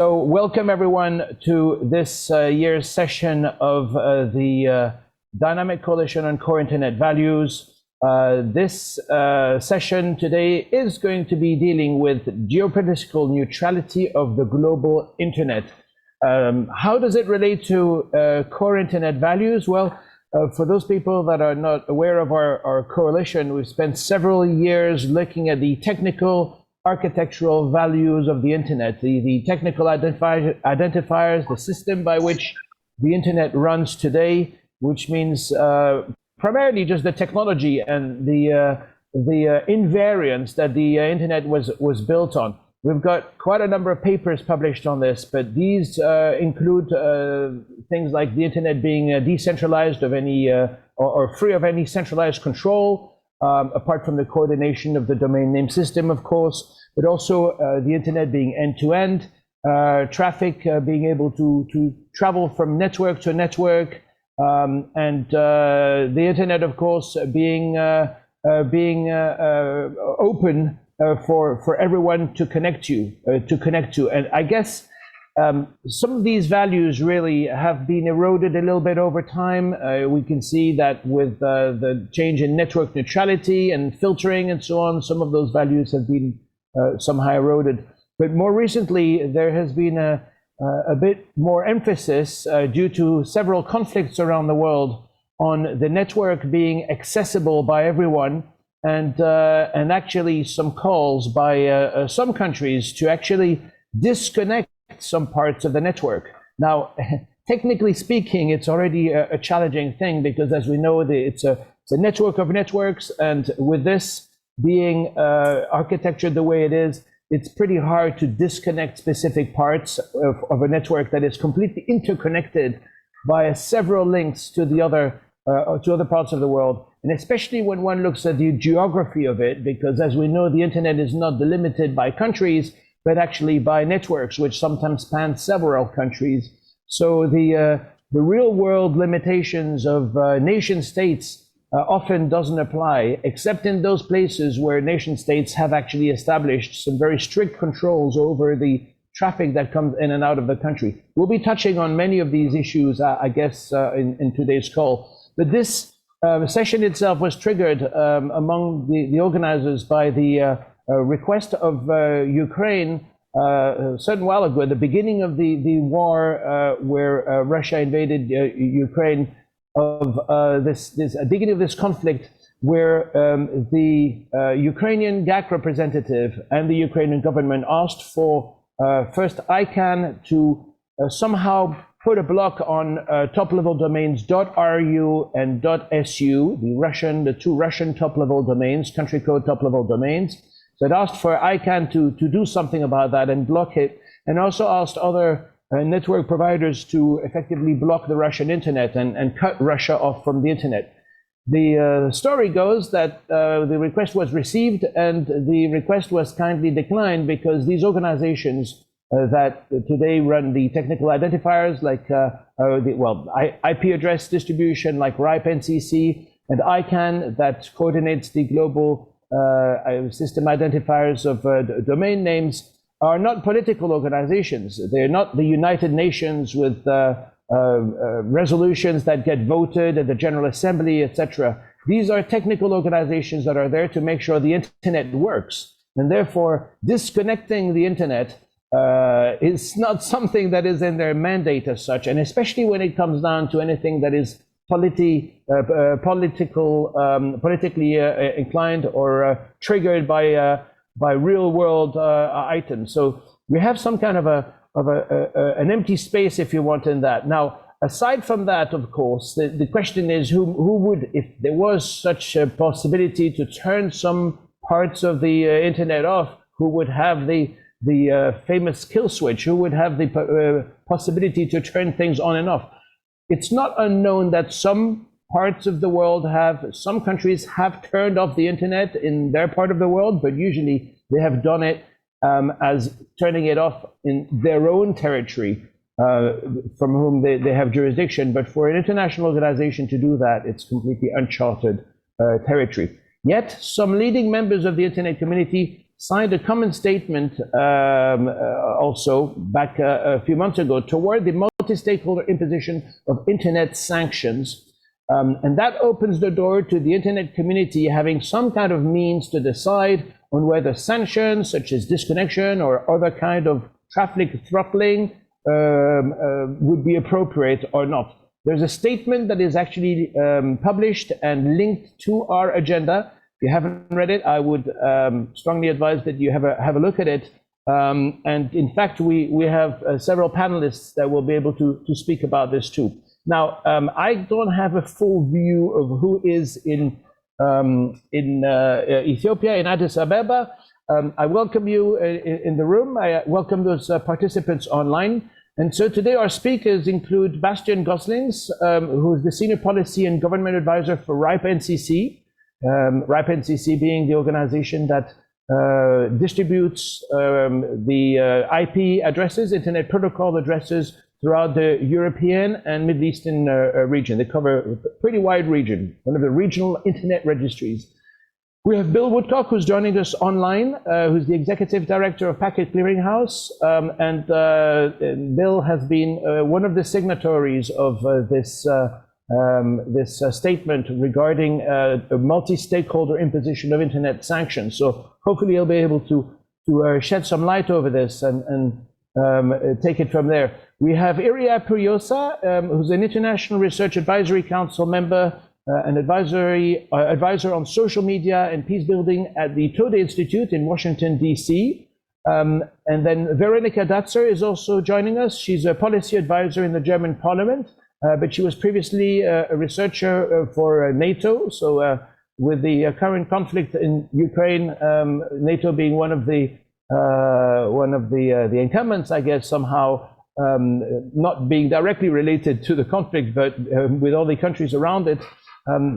So welcome everyone to this year's session of the Dynamic Coalition on Core Internet Values. This session today is going to be dealing with geopolitical neutrality of the global internet. How does it relate to core internet values? Well, for those people that are not aware of our coalition, we've spent several years looking at the technical architectural values of the internet, the technical identifiers, the system by which the internet runs today, which means primarily just the technology and the invariance that the internet was built on. We've got quite a number of papers published on this, but these include things like the internet being decentralized of any or free of any centralized control, apart from the coordination of the domain name system, of course, but also the internet being end-to-end, traffic being able to travel from network to network, and the internet, of course, being open for everyone to connect to. And I guess some of these values really have been eroded a little bit over time. We can see that with the change in network neutrality and filtering and so on, some of those values have been somehow eroded. But more recently, there has been a bit more emphasis due to several conflicts around the world on the network being accessible by everyone, and actually some calls by some countries to actually disconnect some parts of the network. Now, technically speaking, it's already a challenging thing because, as we know, it's a network of networks, and with this being architectured the way it is, it's pretty hard to disconnect specific parts of a network that is completely interconnected by several links to the other parts of the world. And especially when one looks at the geography of it, because as we know, the internet is not delimited by countries, but actually by networks, which sometimes span several countries. So the real world limitations of nation states often doesn't apply, except in those places where nation states have actually established some very strict controls over the traffic that comes in and out of the country. We'll be touching on many of these issues, I guess, in today's call. But this session itself was triggered among the organizers by the request of Ukraine a certain while ago, at the beginning of the war where Russia invaded Ukraine, of this beginning of this conflict, where the Ukrainian GAC representative and the Ukrainian government asked for first ICANN to somehow put a block on top-level domains .ru and .su, the two Russian top-level domains, country code top-level domains. So it asked for ICANN to do something about that and block it, and also asked other network providers to effectively block the Russian internet and cut Russia off from the internet. The story goes that the request was received, and the request was kindly declined because these organizations that today run the technical identifiers, like IP address distribution, like RIPE NCC, and ICANN, that coordinates the global system identifiers of domain names, are not political organizations. They're not the United Nations with resolutions that get voted at the General Assembly, etc. These are technical organizations that are there to make sure the internet works. And therefore, disconnecting the internet is not something that is in their mandate as such, and especially when it comes down to anything that is politically inclined or triggered by real-world items. So we have some kind of an empty space, if you want, in that. Now, aside from that, of course, the question is who would, if there was such a possibility to turn some parts of the internet off, who would have the famous kill switch, who would have the possibility to turn things on and off? It's not unknown that some parts of the world some countries have turned off the internet in their part of the world, but usually they have done it as turning it off in their own territory, from whom they have jurisdiction. But for an international organization to do that, it's completely uncharted territory. Yet some leading members of the internet community signed a common statement also back a few months ago toward the multi-stakeholder imposition of internet sanctions. And that opens the door to the internet community having some kind of means to decide on whether sanctions such as disconnection or other kind of traffic throttling would be appropriate or not. There's a statement that is actually published and linked to our agenda. If you haven't read it, I would strongly advise that you have a look at it. And in fact, we have several panelists that will be able to speak about this too. Now, I don't have a full view of who is in Ethiopia, in Addis Ababa. I welcome you in the room. I welcome those participants online. And so today our speakers include Bastiaan Goslings, who is the Senior Policy and Government Advisor for RIPE NCC. RIPE NCC being the organization that distributes the IP addresses, Internet Protocol addresses, throughout the European and Middle Eastern region. They cover a pretty wide region, one of the regional internet registries. We have Bill Woodcock, who's joining us online, who's the Executive Director of Packet Clearinghouse. And Bill has been one of the signatories of this statement regarding a multi-stakeholder imposition of internet sanctions. So hopefully he'll be able to shed some light over this and take it from there. We have Iria Puyosa, who's an International Research Advisory Council member, an advisor on social media and peace building at the Toda Institute in Washington, D.C. And then Veronika Datzer is also joining us. She's a policy advisor in the German Parliament, but she was previously a researcher for NATO. So with the current conflict in Ukraine, NATO being one of the incumbents, I guess, somehow not being directly related to the conflict, but with all the countries around it,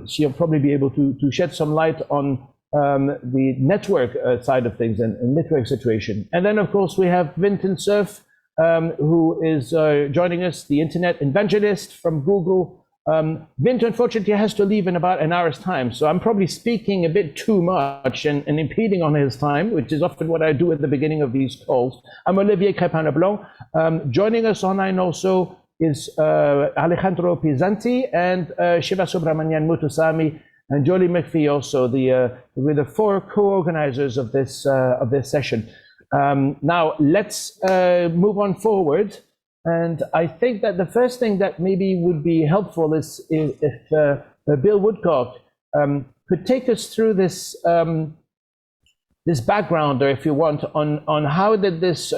she'll probably be able to shed some light on the network side of things and network situation. And then, of course, we have Vint and Cerf, who is joining us, the Internet Evangelist from Google. Vint, unfortunately, has to leave in about an hour's time, so I'm probably speaking a bit too much and impeding on his time, which is often what I do at the beginning of these calls. I'm Olivier Crépin-Leblanc. Joining us online also is Alejandro Pisanti and Shiva Subramanian Muthusamy and Jolie McPhee also, with the four co-organizers of this session. Now, let's move on forward. And I think that the first thing that maybe would be helpful is if Bill Woodcock could take us through this this background, or if you want, on how did this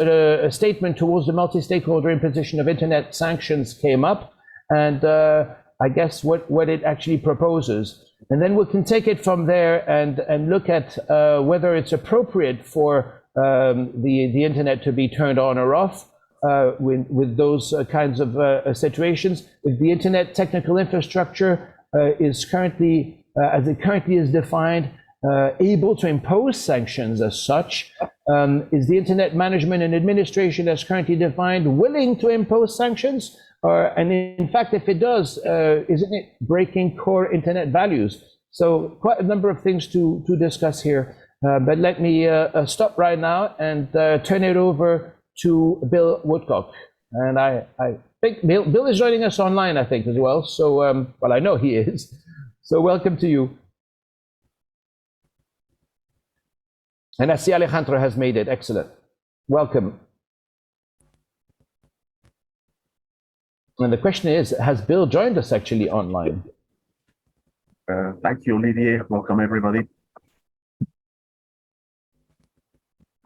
statement towards the multi-stakeholder imposition of internet sanctions came up, and I guess what it actually proposes. And then we can take it from there and look at whether it's appropriate for the internet to be turned on or off. With those kinds of situations, if the internet technical infrastructure is currently, as it currently is defined, able to impose sanctions as such, is the internet management and administration as currently defined willing to impose sanctions? And in fact, if it does, isn't it breaking core internet values? So quite a number of things to discuss here, but let me stop right now and turn it over to Bill Woodcock. And I think Bill is joining us online, I think, as well. So, well, I know he is. So welcome to you. And I see Alejandro has made it. Excellent. Welcome. And the question is, has Bill joined us actually online? Thank you, Olivier. Welcome, everybody.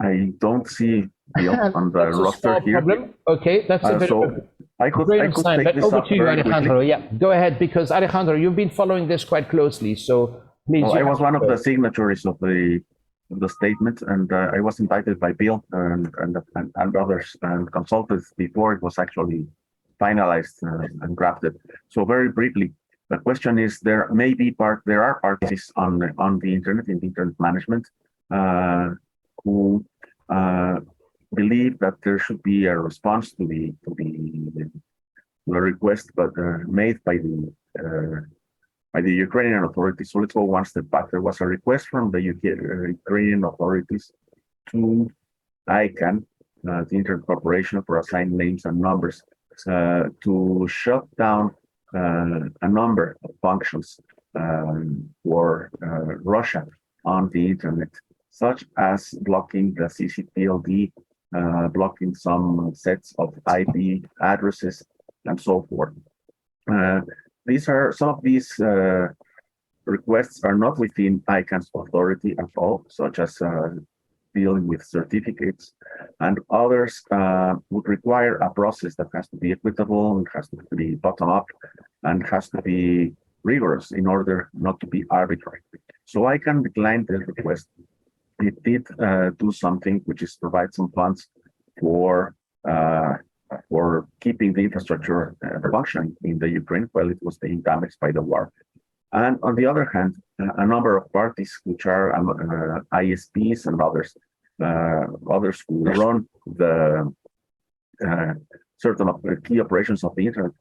I don't see Bill on the roster here. Problem. Okay, that's a bit so of I could take this over up to you, very Alejandro. quickly. Yeah, go ahead, because Alejandro, you've been following this quite closely, so please. Well, I was one of the signatories of the statement, and I was invited by Bill and others and consulted before it was actually finalized and drafted. So very briefly, the question is: there are parties on the internet, in the internet management, who believe that there should be a response to the request, but made by the Ukrainian authorities. So let's go one step back. There was a request from the Ukrainian authorities to ICANN, the Internet Corporation for Assigned Names and Numbers, to shut down a number of functions for Russia on the internet, such as blocking the CCTLD, blocking some sets of IP addresses, and so forth. Some of these requests are not within ICANN's authority at all, such as dealing with certificates, and others would require a process that has to be equitable, and has to be bottom-up, and has to be rigorous in order not to be arbitrary. So ICANN declined the request. It did do something, which is provide some funds for keeping the infrastructure functioning in the Ukraine while it was being damaged by the war. And on the other hand, a number of parties, which are ISPs and others who run the certain key operations of the internet,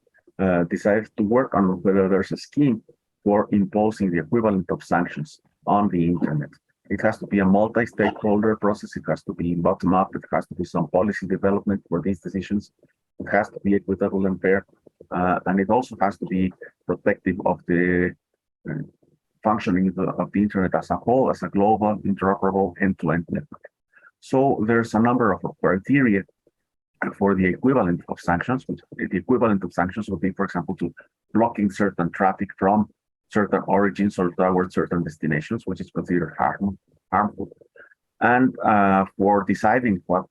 decided to work on whether there's a scheme for imposing the equivalent of sanctions on the internet. It has to be a multi-stakeholder process. It has to be bottom-up. It has to be some policy development for these decisions. It has to be equitable and fair. And it also has to be protective of the functioning of the internet as a whole, as a global, interoperable, end-to-end network. So there's a number of criteria for the equivalent of sanctions. The equivalent of sanctions would be, for example, to blocking certain traffic from certain origins or towards certain destinations, which is considered harmful. And for deciding what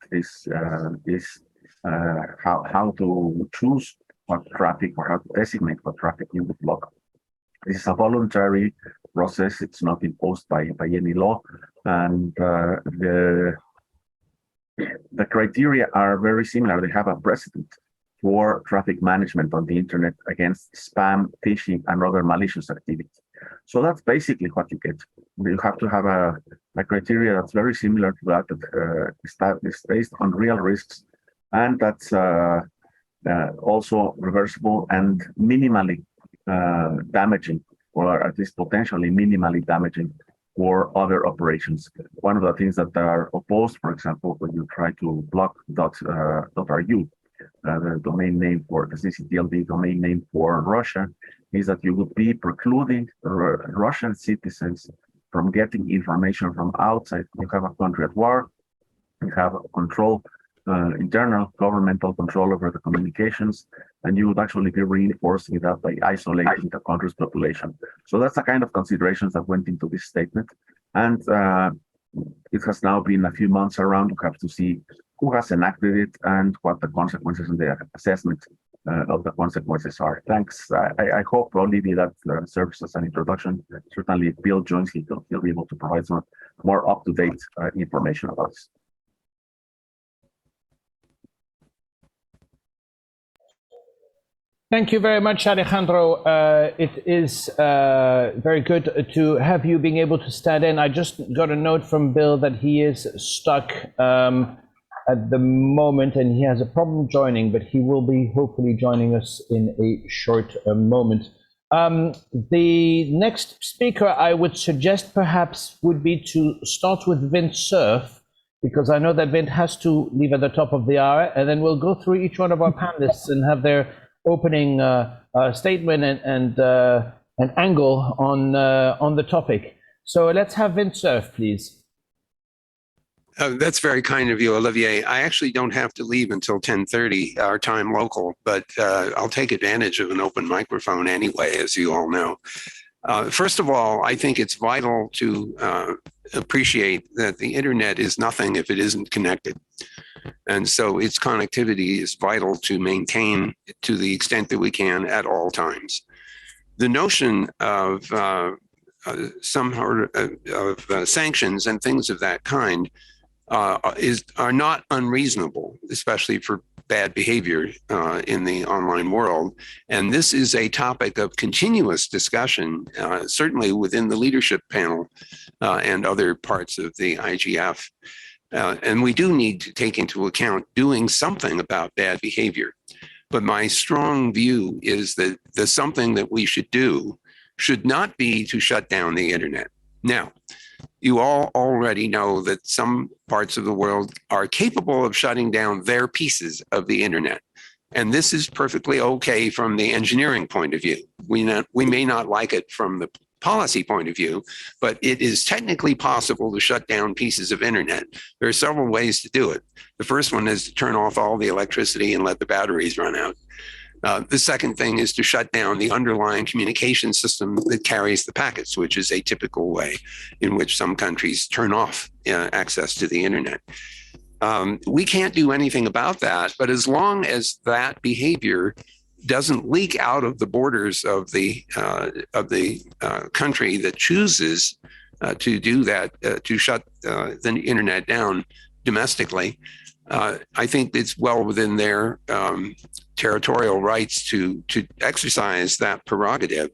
how to choose what traffic or how to designate what traffic you would block. This is a voluntary process. It's not imposed by any law, and the criteria are very similar. They have a precedent for traffic management on the internet against spam, phishing, and other malicious activity. So that's basically what you get. You have to have a criteria that's very similar to that is based on real risks, and that's also reversible and minimally damaging, or at least potentially minimally damaging for other operations. One of the things that are opposed, for example, when you try to block .ru, the domain name for the CCTLD domain name for Russia, is that you would be precluding Russian citizens from getting information from outside. You have a country at war, you have control, internal governmental control over the communications, and you would actually be reinforcing that by isolating the country's population. So that's the kind of considerations that went into this statement. And it has now been a few months around. You have to see who has enacted it and what the consequences and the assessment of the consequences are. Thanks. I hope, Olivia, that serves as an introduction. Certainly, if Bill joins, he'll be able to provide some more up-to-date information about this. Thank you very much, Alejandro. It is very good to have you being able to stand in. I just got a note from Bill that he is stuck at the moment and he has a problem joining, but he will be hopefully joining us in a short moment. The next speaker I would suggest perhaps would be to start with Vint Cerf, because I know that Vint has to leave at the top of the hour, and then we'll go through each one of our panelists and have their opening statement and an angle on the topic. So let's have Vint Cerf, please. That's very kind of you, Olivier. I actually don't have to leave until 10:30 our time local, but I'll take advantage of an open microphone anyway, as you all know. First of all, I think it's vital to appreciate that the internet is nothing if it isn't connected. And so its connectivity is vital to maintain to the extent that we can at all times. The notion of some sort of sanctions and things of that kind are not unreasonable, especially for bad behavior in the online world. And this is a topic of continuous discussion, certainly within the leadership panel and other parts of the IGF. And we do need to take into account doing something about bad behavior. But my strong view is that the something that we should do should not be to shut down the internet. Now, You all already know that some parts of the world are capable of shutting down their pieces of the internet. And this is perfectly okay from the engineering point of view. We may not like it from the policy point of view, but it is technically possible to shut down pieces of internet. There are several ways to do it. The first one is to turn off all the electricity and let the batteries run out. The second thing is to shut down the underlying communication system that carries the packets, which is a typical way in which some countries turn off access to the internet. We can't do anything about that, but as long as that behavior doesn't leak out of the borders of the country that chooses to do that, to shut the internet down domestically, I think it's well within their territorial rights to exercise that prerogative.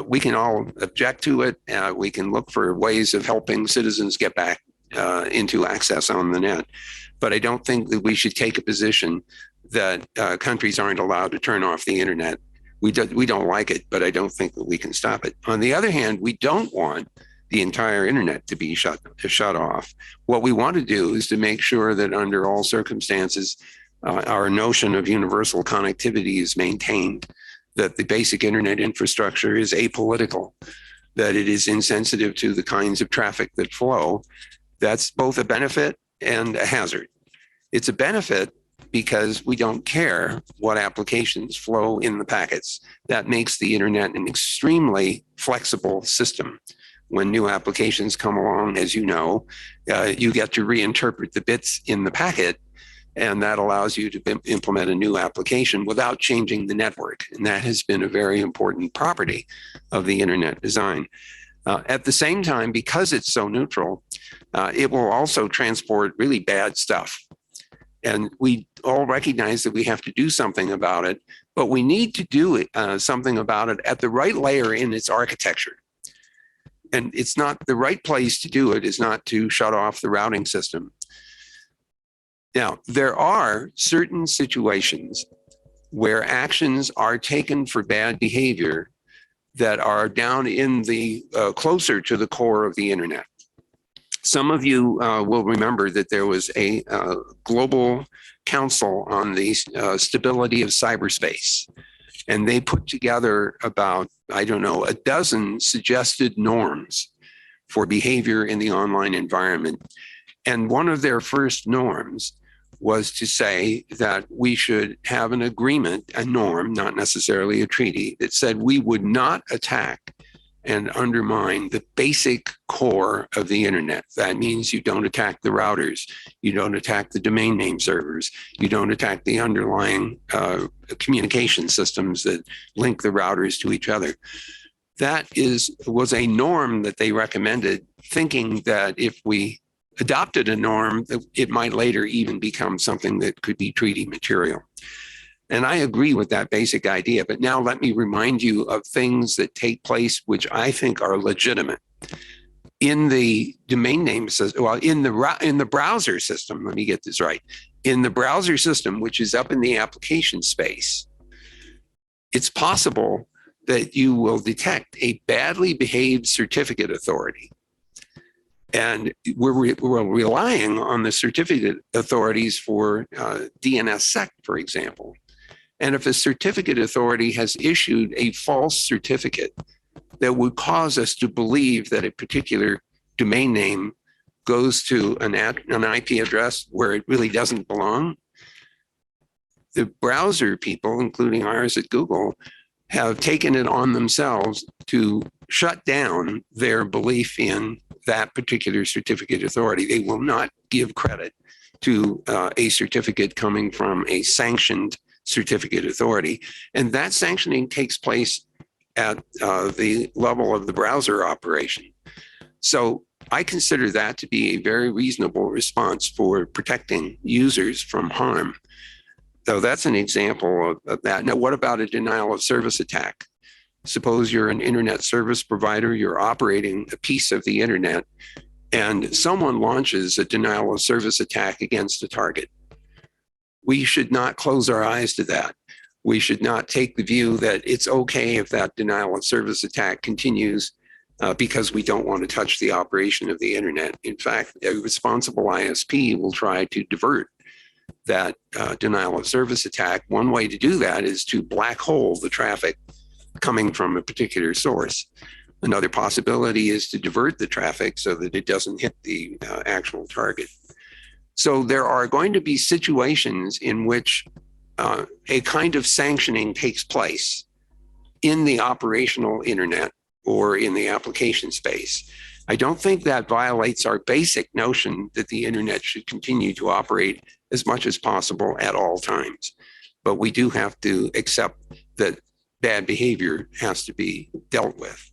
We can all object to it. We can look for ways of helping citizens get back into access on the net. But I don't think that we should take a position that countries aren't allowed to turn off the internet. We don't like it, but I don't think that we can stop it. On the other hand, we don't want the entire internet to be shut off. What we want to do is to make sure that under all circumstances, our notion of universal connectivity is maintained, that the basic internet infrastructure is apolitical, that it is insensitive to the kinds of traffic that flow. That's both a benefit and a hazard. It's a benefit because we don't care what applications flow in the packets. That makes the internet an extremely flexible system. When new applications come along, as you know, you get to reinterpret the bits in the packet, and that allows you to implement a new application without changing the network. And that has been a very important property of the internet design. At the same time, because it's so neutral, it will also transport really bad stuff. And we all recognize that we have to do something about it, but we need to do something about it at the right layer in its architecture. And it's not the right place to do it is not to shut off the routing system. Now, there are certain situations where actions are taken for bad behavior that are down in the closer to the core of the internet. Some of you will remember that there was a global council on the stability of cyberspace. And they put together about, I don't know, a dozen suggested norms for behavior in the online environment. And one of their first norms was to say that we should have an agreement, a norm, not necessarily a treaty, that said we would not attack and undermine the basic core of the internet. That means you don't attack the routers, you don't attack the domain name servers, you don't attack the underlying communication systems that link the routers to each other. That was a norm that they recommended, thinking that if we adopted a norm, it might later even become something that could be treaty material. And I agree with that basic idea, but now let me remind you of things that take place which I think are legitimate. In the domain name system, well, in the browser system, let me get this right. In the browser system, which is up in the application space, it's possible that you will detect a badly behaved certificate authority. And we're relying on the certificate authorities for DNSSEC, for example. And if a certificate authority has issued a false certificate that would cause us to believe that a particular domain name goes to an IP address where it really doesn't belong, the browser people, including ours at Google, have taken it on themselves to shut down their belief in that particular certificate authority. They will not give credit to a certificate coming from a sanctioned certificate authority. And that sanctioning takes place at the level of the browser operation. So I consider that to be a very reasonable response for protecting users from harm. So that's an example of that. Now, what about a denial of service attack? Suppose you're an internet service provider, you're operating a piece of the internet, and someone launches a denial of service attack against a target. We should not close our eyes to that. We should not take the view that it's okay if that denial of service attack continues because we don't want to touch the operation of the internet. In fact, a responsible ISP will try to divert that denial of service attack. One way to do that is to black hole the traffic coming from a particular source. Another possibility is to divert the traffic so that it doesn't hit the actual target. So there are going to be situations in which a kind of sanctioning takes place in the operational internet or in the application space. I don't think that violates our basic notion that the internet should continue to operate as much as possible at all times. But we do have to accept that bad behavior has to be dealt with.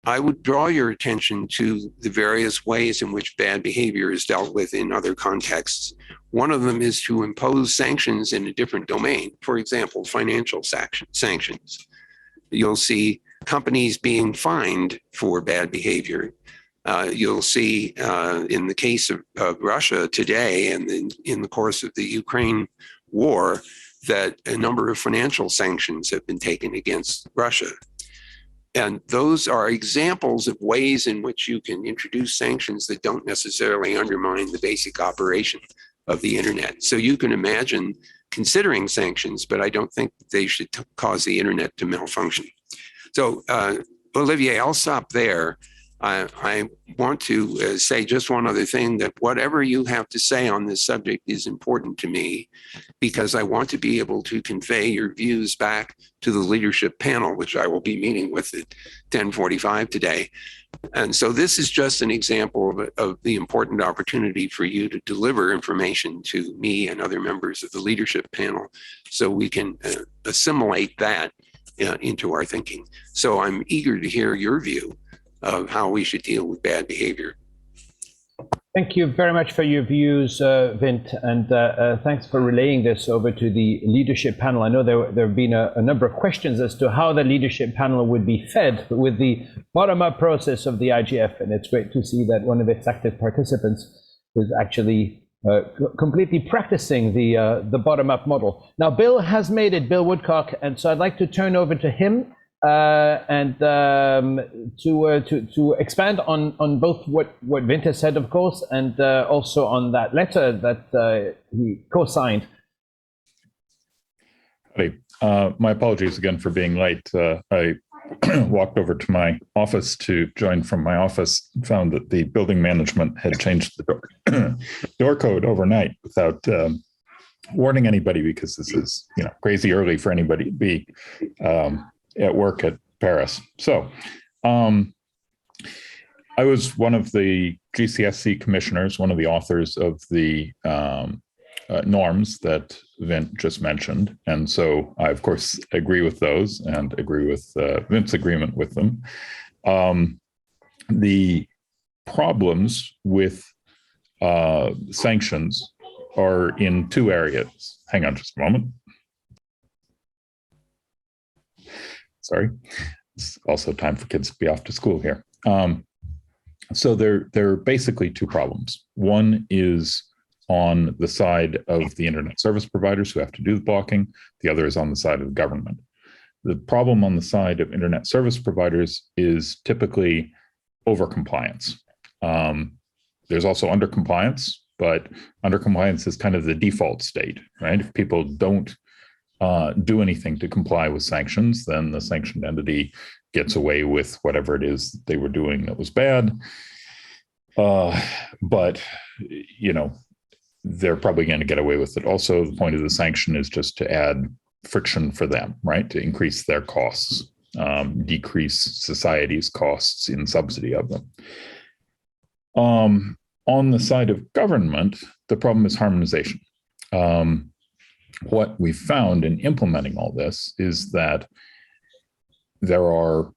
I would draw your attention to the various ways in which bad behavior is dealt with in other contexts. One of them is to impose sanctions in a different domain. For example, financial sanctions. You'll see companies being fined for bad behavior. You'll see in the case of Russia today and in the course of the Ukraine war that a number of financial sanctions have been taken against Russia. And those are examples of ways in which you can introduce sanctions that don't necessarily undermine the basic operation of the internet. So you can imagine considering sanctions, but I don't think they should cause the internet to malfunction. So Olivier, I'll stop there. I want to say just one other thing, that whatever you have to say on this subject is important to me, because I want to be able to convey your views back to the leadership panel, which I will be meeting with at 10:45 today. And so this is just an example of the important opportunity for you to deliver information to me and other members of the leadership panel so we can assimilate that into our thinking. So I'm eager to hear your view of how we should deal with bad behavior. Thank you very much for your views, Vint, and thanks for relaying this over to the leadership panel. I know there have been a number of questions as to how the leadership panel would be fed with the bottom-up process of the IGF, and it's great to see that one of its active participants is actually completely practicing the bottom-up model. Now, Bill has made it, Bill Woodcock, and so I'd like to turn over to him and to expand on both what Vint has said, of course, and also on that letter that he co-signed. Hey, my apologies again for being late. I walked over to my office to join from my office, found that the building management had changed the door code overnight without warning anybody, because this is crazy early for anybody to be at work at Paris. So I was one of the GCSC commissioners, one of the authors of the norms that Vint just mentioned. And so I, of course, agree with those and agree with Vint's agreement with them. The problems with sanctions are in two areas. Hang on just a moment. Sorry, it's also time for kids to be off to school here. So there are basically two problems. One is on the side of the internet service providers who have to do the blocking. The other is on the side of the government. The problem on the side of internet service providers is typically overcompliance. There's also undercompliance, but undercompliance is kind of the default state, right? If people don't do anything to comply with sanctions, then the sanctioned entity gets away with whatever it is they were doing that was bad. But, they're probably going to get away with it. Also, the point of the sanction is just to add friction for them, right? To increase their costs, decrease society's costs in subsidy of them. On the side of government, the problem is harmonization. What we found in implementing all this is that there are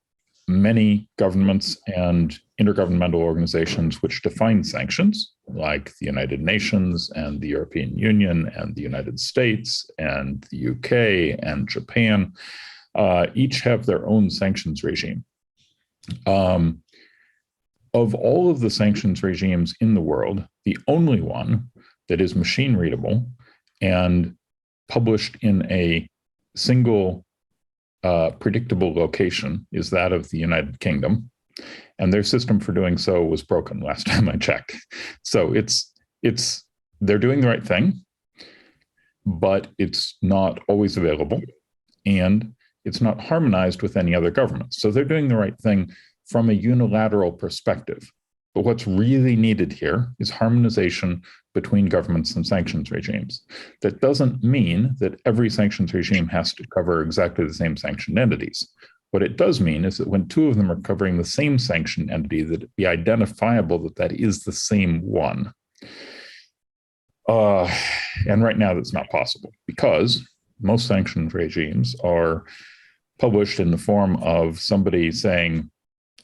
many governments and intergovernmental organizations which define sanctions, like the United Nations and the European Union and the United States and the UK and Japan. Each have their own sanctions regime. Of all of the sanctions regimes in the world, the only one that is machine readable and published in a single predictable location is that of the United Kingdom. And their system for doing so was broken last time I checked. So they're doing the right thing, but it's not always available, and it's not harmonized with any other government. So they're doing the right thing from a unilateral perspective. But what's really needed here is harmonization between governments and sanctions regimes. That doesn't mean that every sanctions regime has to cover exactly the same sanctioned entities. What it does mean is that when two of them are covering the same sanctioned entity, that it be identifiable that that is the same one. And right now that's not possible because most sanctions regimes are published in the form of somebody saying,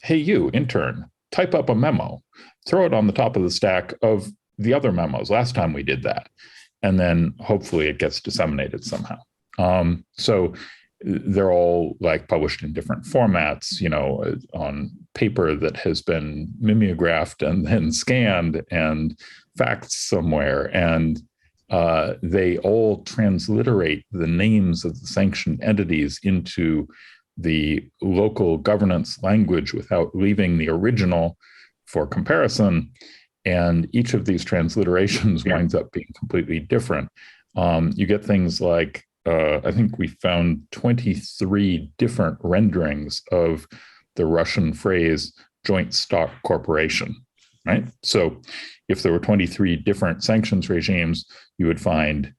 hey, you, intern, type up a memo, throw it on the top of the stack of the other memos. Last time we did that. And then hopefully it gets disseminated somehow. So they're all like published in different formats, on paper that has been mimeographed and then scanned and faxed somewhere. And they all transliterate the names of the sanctioned entities into the local governance language without leaving the original for comparison. And each of these transliterations winds up being completely different. You get things like, I think we found 23 different renderings of the Russian phrase joint stock corporation, right? So if there were 23 different sanctions regimes, you would find,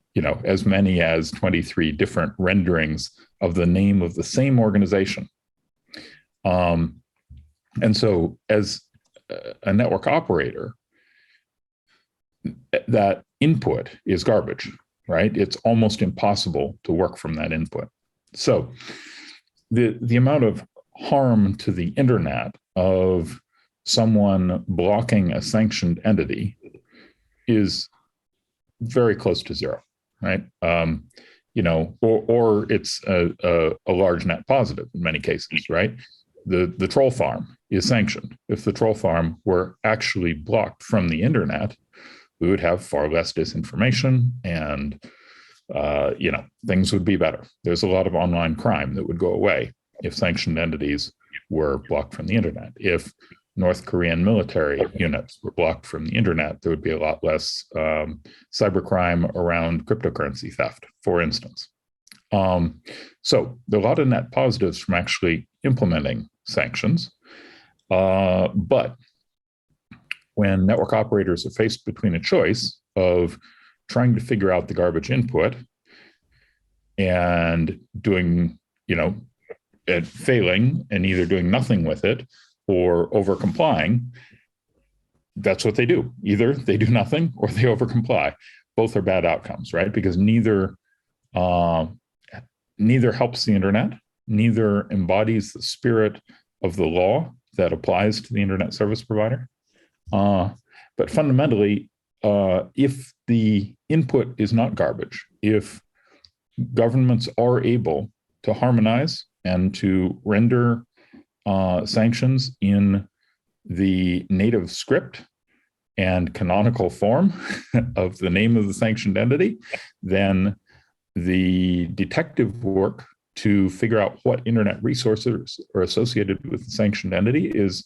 as many as 23 different renderings of the name of the same organization. And so as a network operator, that input is garbage, right? It's almost impossible to work from that input. So the amount of harm to the internet of someone blocking a sanctioned entity is very close to zero, right? Or it's a large net positive in many cases, right? The troll farm is sanctioned. If the troll farm were actually blocked from the internet, we would have far less disinformation and, things would be better. There's a lot of online crime that would go away if sanctioned entities were blocked from the internet. If North Korean military units were blocked from the internet, there would be a lot less cybercrime around cryptocurrency theft, for instance. So there are a lot of net positives from actually implementing sanctions. But when network operators are faced between a choice of trying to figure out the garbage input and doing, and failing and either doing nothing with it or over complying, that's what they do. Either they do nothing or they over comply. Both are bad outcomes, right? Because neither helps the internet, neither embodies the spirit of the law that applies to the internet service provider. But fundamentally, if the input is not garbage, if governments are able to harmonize and to render sanctions in the native script and canonical form of the name of the sanctioned entity, then the detective work to figure out what internet resources are associated with the sanctioned entity is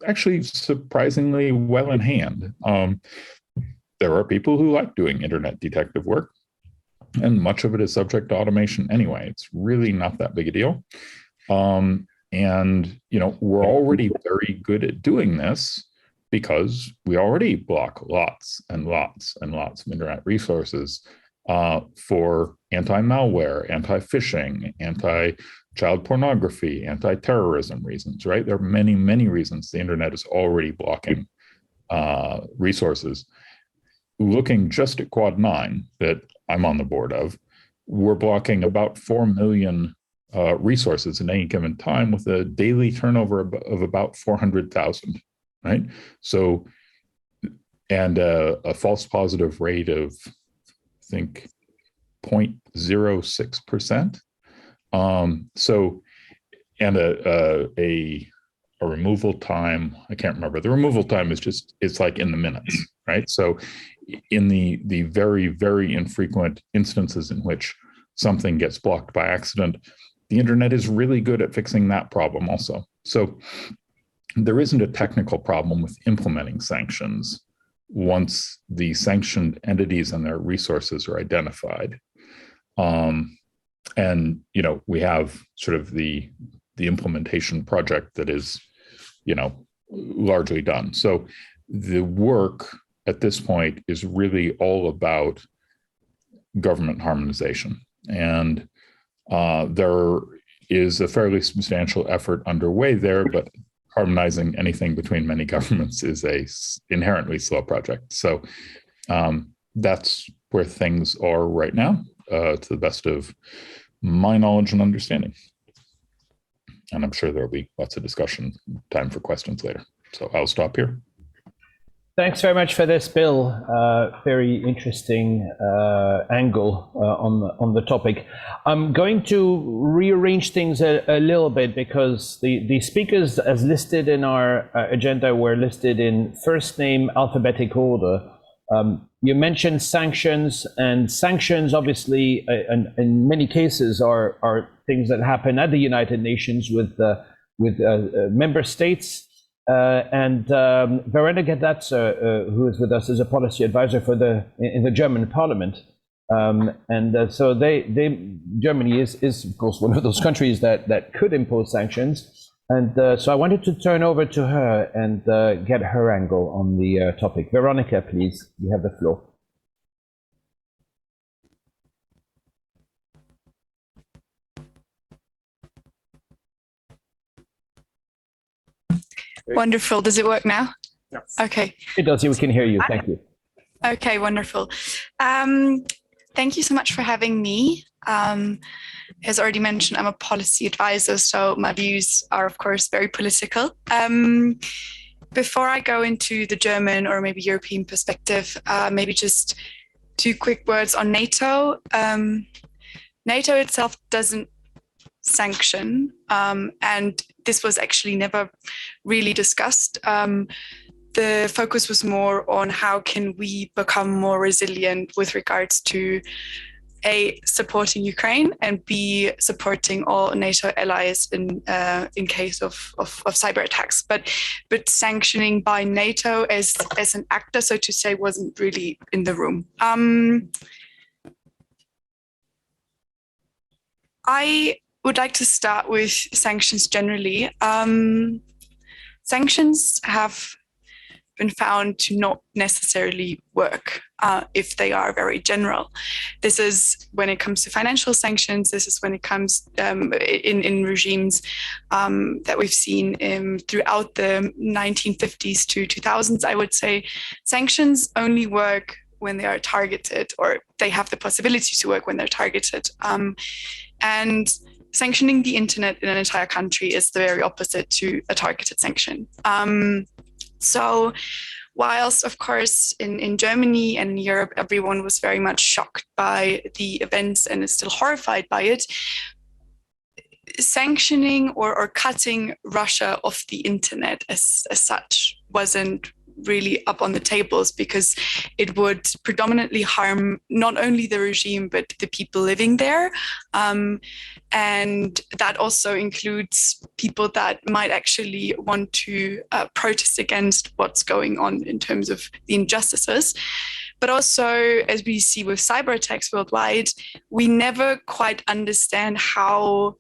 actually surprisingly well in hand. There are people who like doing internet detective work, and much of it is subject to automation anyway. It's really not that big a deal. And, we're already very good at doing this because we already block lots and lots and lots of internet resources for anti-malware, anti-phishing, anti-child pornography, anti-terrorism reasons, right? There are many, many reasons the internet is already blocking resources. Looking just at Quad 9 that I'm on the board of, we're blocking about 4 million resources at any given time with a daily turnover of about 400,000, right? So, and a false positive rate of, I think, 0.06%. So, and a removal time, I can't remember. The removal time is it's like in the minutes, right? So in the very, very infrequent instances in which something gets blocked by accident, the internet is really good at fixing that problem also. So there isn't a technical problem with implementing sanctions once the sanctioned entities and their resources are identified. And, we have sort of the implementation project that is, largely done. So the work at this point is really all about government harmonization. And there is a fairly substantial effort underway there, but harmonizing anything between many governments is a inherently slow project. So that's where things are right now, to the best of my knowledge and understanding. And I'm sure there'll be lots of discussion, time for questions later. So I'll stop here. Thanks very much for this, Bill. Very interesting angle on the topic. I'm going to rearrange things a little bit because the speakers, as listed in our agenda, were listed in first name alphabetic order. You mentioned sanctions, and sanctions obviously in many cases are things that happen at the United Nations with member states. And Veronika Datzer, who is with us, is a policy advisor in the German Parliament. So Germany is of course one of those countries that could impose sanctions. And so I wanted to turn over to her and get her angle on the topic. Veronika, please, you have the floor. Wonderful. Does it work now? Yes. Okay. It does. We can hear you. Thank you. Okay, wonderful. Thank you so much for having me. As already mentioned, I'm a policy advisor, so my views are, of course, very political. Before I go into the German or maybe European perspective, maybe just 2 quick words on NATO. NATO itself doesn't sanction, and this was actually never really discussed. The focus was more on how can we become more resilient with regards to A, supporting Ukraine, and B, supporting all NATO allies in case of cyber attacks. But sanctioning by NATO as an actor, so to say, wasn't really in the room. I would like to start with sanctions generally. Sanctions have been found to not necessarily work if they are very general. This is when it comes to financial sanctions. This is when it comes in regimes that we've seen throughout the 1950s to 2000s, I would say. Sanctions only work when they are targeted, or they have the possibility to work when they're targeted. And sanctioning the internet in an entire country is the very opposite to a targeted sanction. So whilst, of course, in Germany and in Europe, everyone was very much shocked by the events and is still horrified by it, sanctioning or cutting Russia off the internet as such wasn't really up on the tables, because it would predominantly harm not only the regime, but the people living there. And that also includes people that might actually want to protest against what's going on in terms of the injustices. But also, as we see with cyber attacks worldwide, we never quite understand how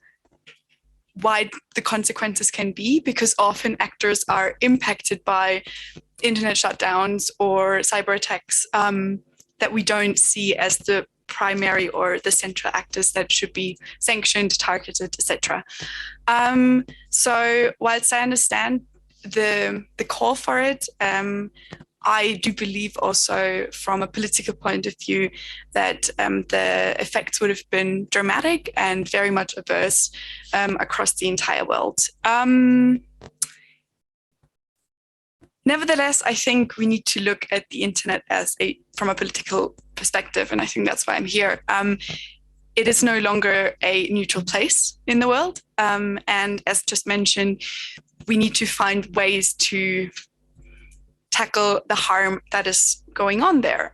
wide the consequences can be, because often actors are impacted by internet shutdowns or cyber attacks that we don't see as the primary or the central actors that should be sanctioned, targeted, etc. So whilst I understand the call for it, I do believe also from a political point of view that the effects would have been dramatic and very much adverse across the entire world. Nevertheless, I think we need to look at the internet from a political perspective, and I think that's why I'm here. It is no longer a neutral place in the world, and as just mentioned, we need to find ways to tackle the harm that is going on there.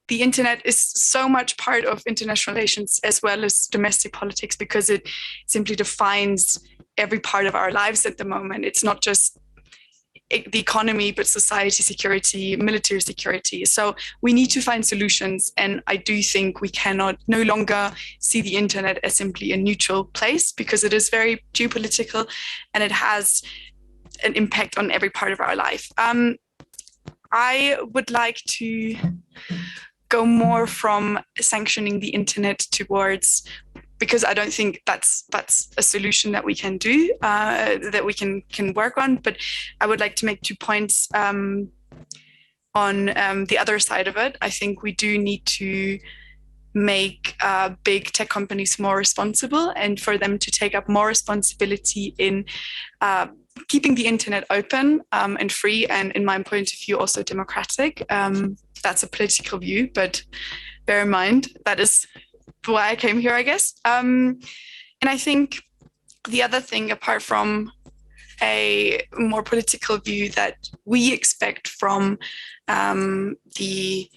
The internet is so much part of international relations as well as domestic politics, because it simply defines every part of our lives at the moment. It's not just the economy, but society security, military security. So we need to find solutions. And I do think we cannot no longer see the internet as simply a neutral place, because it is very geopolitical and it has an impact on every part of our life. I would like to go more from sanctioning the internet towards, because I don't think that's a solution that we can do, that we can work on. But I would like to make 2 points on the other side of it. I think we do need to make big tech companies more responsible, and for them to take up more responsibility in keeping the internet open and free, and in my point of view also democratic. That's a political view, but bear in mind that is why I came here, I guess. And I think the other thing, apart from a more political view, that we expect from the,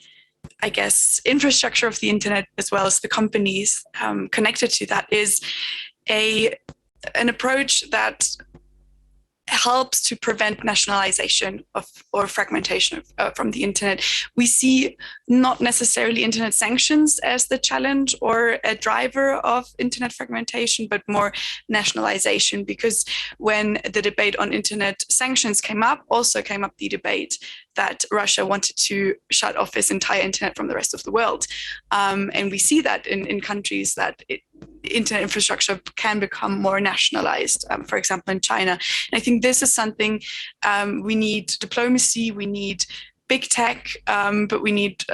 I guess, infrastructure of the internet, as well as the companies connected to that, is an approach that helps to prevent nationalization or fragmentation from the internet. We see not necessarily internet sanctions as the challenge or a driver of internet fragmentation, but more nationalization, because when the debate on internet sanctions came up, also came up the debate that Russia wanted to shut off its entire internet from the rest of the world. And we see that in countries that internet infrastructure can become more nationalized, for example, in China. And I think this is something we need diplomacy, we need big tech, but we need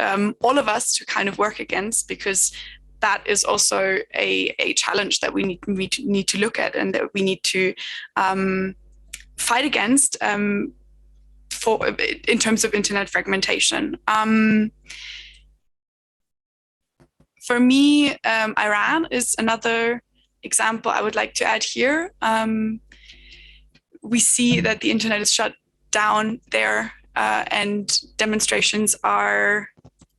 all of us to kind of work against, because that is also a challenge that we need to look at, and that we need to fight against in terms of internet fragmentation. For me, Iran is another example I would like to add here. We see that the internet is shut down there, and demonstrations are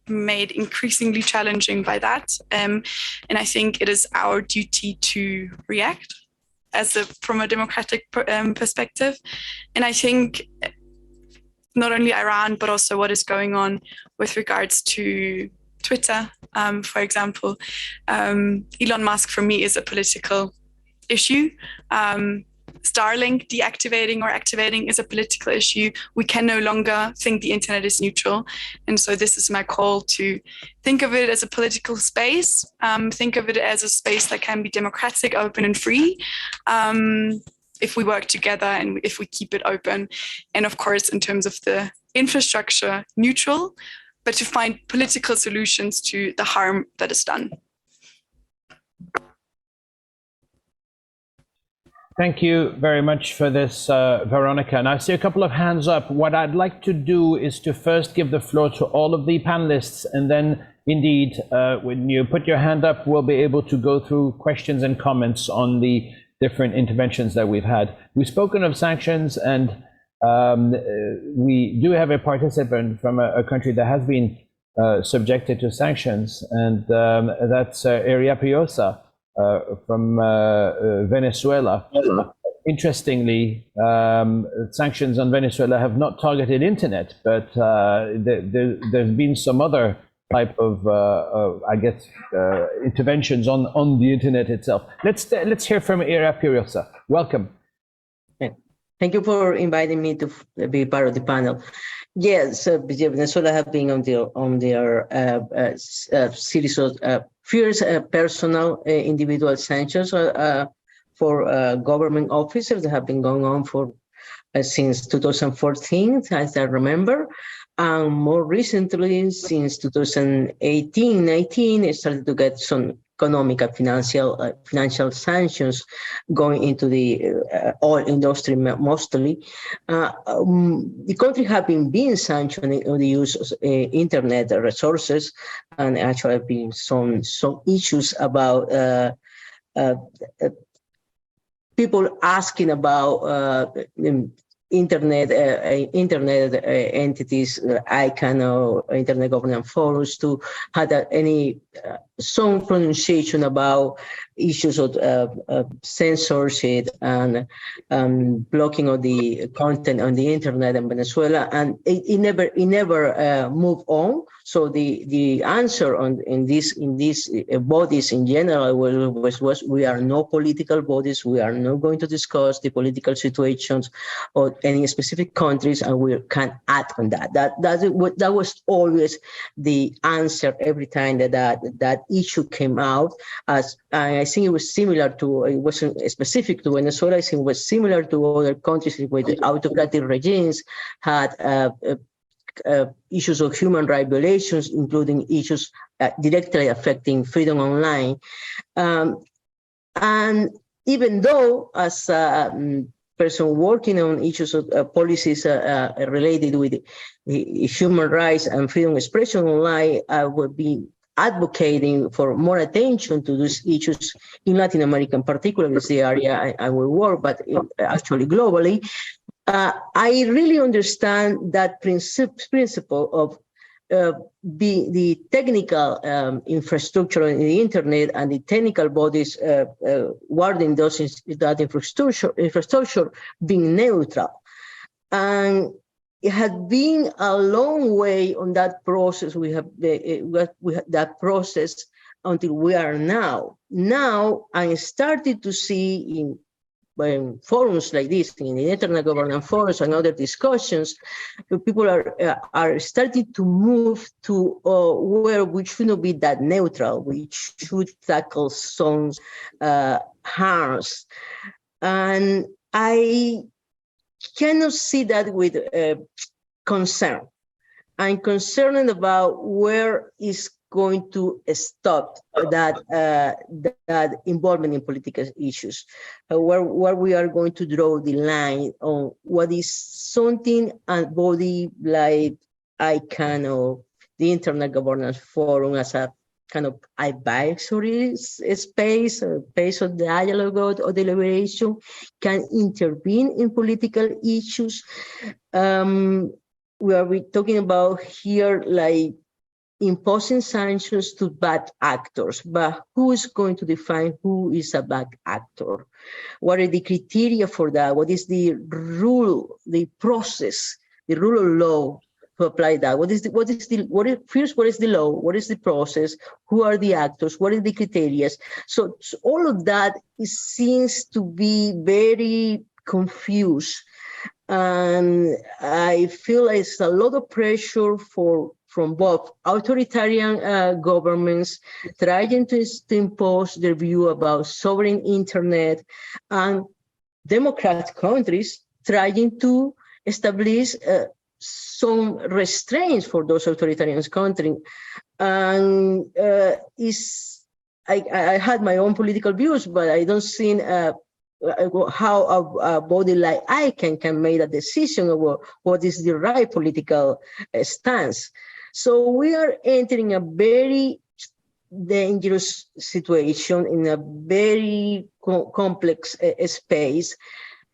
made increasingly challenging by that. And I think it is our duty to react from a democratic perspective. And I think not only Iran, but also what is going on with regards to Twitter, for example. Elon Musk, for me, is a political issue. Starlink deactivating or activating is a political issue. We can no longer think the internet is neutral. And so this is my call to think of it as a political space, think of it as a space that can be democratic, open and free, if we work together and if we keep it open. And of course, in terms of the infrastructure, neutral, but to find political solutions to the harm that is done. Thank you very much for this, Veronika. And I see a couple of hands up. What I'd like to do is to first give the floor to all of the panelists, and then indeed, when you put your hand up, we'll be able to go through questions and comments on the different interventions that we've had. We've spoken of sanctions, and we do have a participant from a country that has been subjected to sanctions, and that's Iria Puyosa from Venezuela. Interestingly, sanctions on Venezuela have not targeted internet, but there's been some other type of, I guess, interventions on the internet itself. Let's hear from Iria Puyosa. Welcome. Thank you for inviting me to be part of the panel. Yes, Venezuela have been on their series of fierce personal individual sanctions for government officers that have been going on for since 2014, as I remember. And more recently, since 2018-19, it started to get some economic and financial sanctions going into the oil industry mostly. The country have been sanctioning the use of internet resources, and actually have been some issues about people asking about internet entities, ICANN or Internet Governance Forums, to have some pronunciation about issues of censorship and blocking of the content on the internet in Venezuela, and it never moved on. So the answer in these bodies in general was we are no political bodies. We are not going to discuss the political situations of any specific countries, and we can act on that. That was always the answer every time that issue came out. As I think it was similar to, it wasn't specific to Venezuela. I think it was similar to other countries where the autocratic regimes had issues of human rights violations, including issues directly affecting freedom online. And even though, as a person working on issues of policies related with human rights and freedom of expression online, I would be advocating for more attention to these issues in Latin America, in particular, is the area I will work, but actually globally. I really understand that principle of the technical infrastructure in the internet and the technical bodies guarding that infrastructure being neutral. And it had been a long way on that process. We have that process until we are now. Now I started to see in forums like this, in the Internet Governance forums and other discussions, people are starting to move to where we should not be that neutral. We should tackle some harms. And I cannot see that with concern. I'm concerned about where is going to stop that involvement in political issues, where we are going to draw the line on what is something a body like ICANN or the Internet Governance Forum as a kind of advisory space or space of dialogue or deliberation can intervene in political issues. We are talking about here like imposing sanctions to bad actors, but who is going to define who is a bad actor? What are the criteria for that? What is the rule, the process, the rule of law to apply that? What is the law? What is the process? Who are the actors? What are the criteria? So all of that seems to be very confused. And I feel like it's a lot of pressure from both authoritarian governments trying to impose their view about sovereign internet and democratic countries trying to establish some restraints for those authoritarian countries. And I had my own political views, but I don't see how a body like ICANN can make a decision about what is the right political stance. So we are entering a very dangerous situation in a very complex space.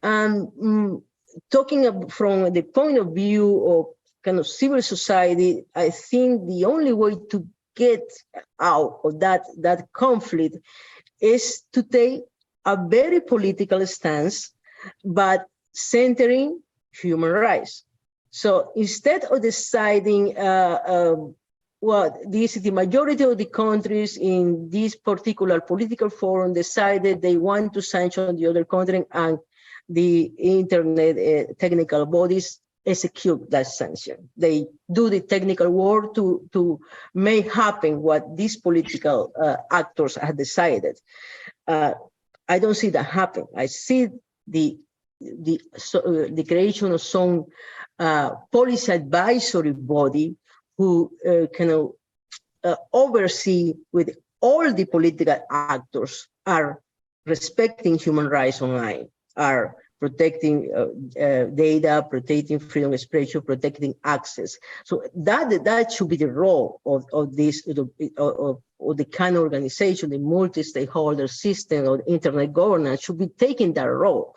And talking from the point of view of kind of civil society, I think the only way to get out of that conflict is to take a very political stance, but centering human rights. So instead of deciding the majority of the countries in this particular political forum decided they want to sanction the other country, and the internet technical bodies execute that sanction. They do the technical work to make happen what these political actors have decided. I don't see that happen. I see the creation of some policy advisory body who can oversee with all the political actors are respecting human rights online, are protecting data, protecting freedom of expression, protecting access. So that should be the role of this of the kind of organization, the multi-stakeholder system of internet governance should be taking that role.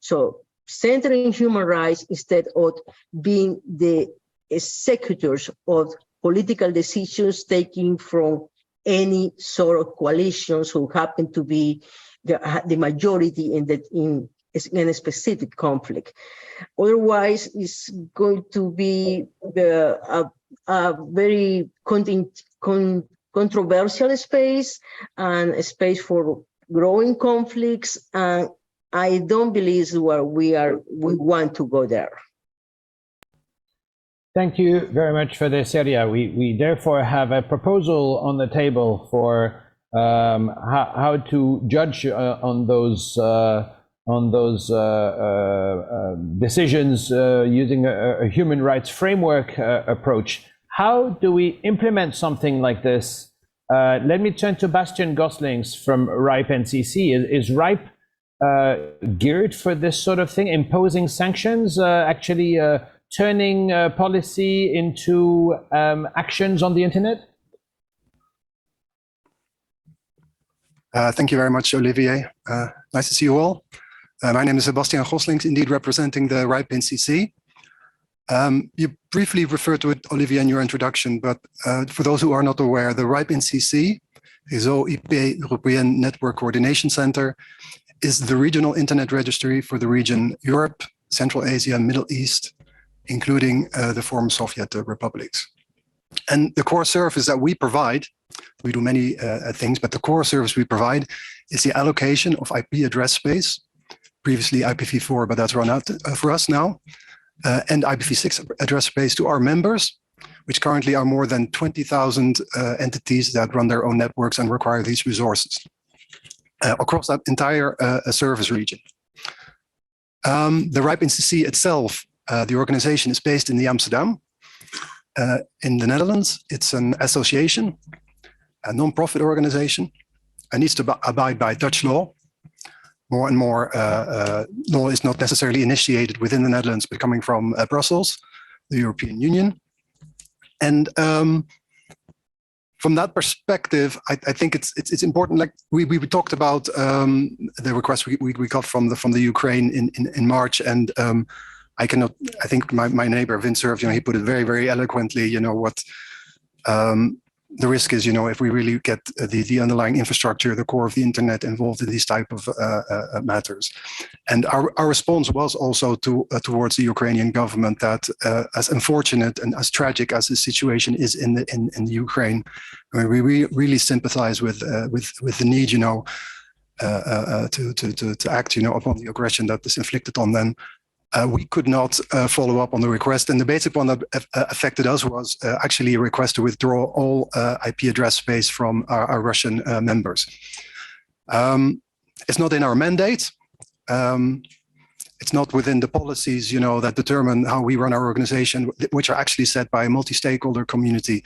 So centering human rights instead of being the executors of political decisions taken from any sort of coalitions who happen to be the majority in a specific conflict. Otherwise, it's going to be a very controversial space and a space for growing conflicts. And I don't believe where we want to go there. Thank you very much for this, Iria. We therefore have a proposal on the table for how to judge on those decisions using a human rights framework approach. How do we implement something like this? Let me turn to Bastiaan Goslings from RIPE NCC. Is RIPE geared for this sort of thing, imposing sanctions, actually turning policy into actions on the internet? Thank you very much, Olivier. Nice to see you all. My name is Bastiaan Goslings, indeed representing the RIPE NCC. You briefly referred to it, Olivier, in your introduction, but for those who are not aware, the RIPE NCC, Réseau IP Européen Network Coordination Center, is the regional internet registry for the region Europe, Central Asia, and Middle East, including the former Soviet republics. And the core service that we provide, we do many things, but the core service we provide is the allocation of IP address space, previously IPv4, but that's run out for us now, and IPv6 address space to our members, which currently are more than 20,000 entities that run their own networks and require these resources across that entire service region. The RIPE NCC itself, the organization is based in the Amsterdam, in the Netherlands. It's an association, a non-profit organization, and needs to abide by Dutch law. More and more law is not necessarily initiated within the Netherlands, but coming from Brussels, the European Union. And from that perspective, I think it's important. Like we talked about the request we got from the Ukraine in March, and I think my neighbor Vint, he put it very, very eloquently. What the risk is, if we really get the underlying infrastructure, the core of the internet involved in these type of matters. And our response was also towards the Ukrainian government that, as unfortunate and as tragic as the situation is in the Ukraine, we really sympathize with the need, to act, upon the aggression that is inflicted on them. We could not follow up on the request, and the basic one that affected us was actually a request to withdraw all IP address space from our Russian members. It's not in our mandate. It's not within the policies, that determine how we run our organization, which are actually set by a multi-stakeholder community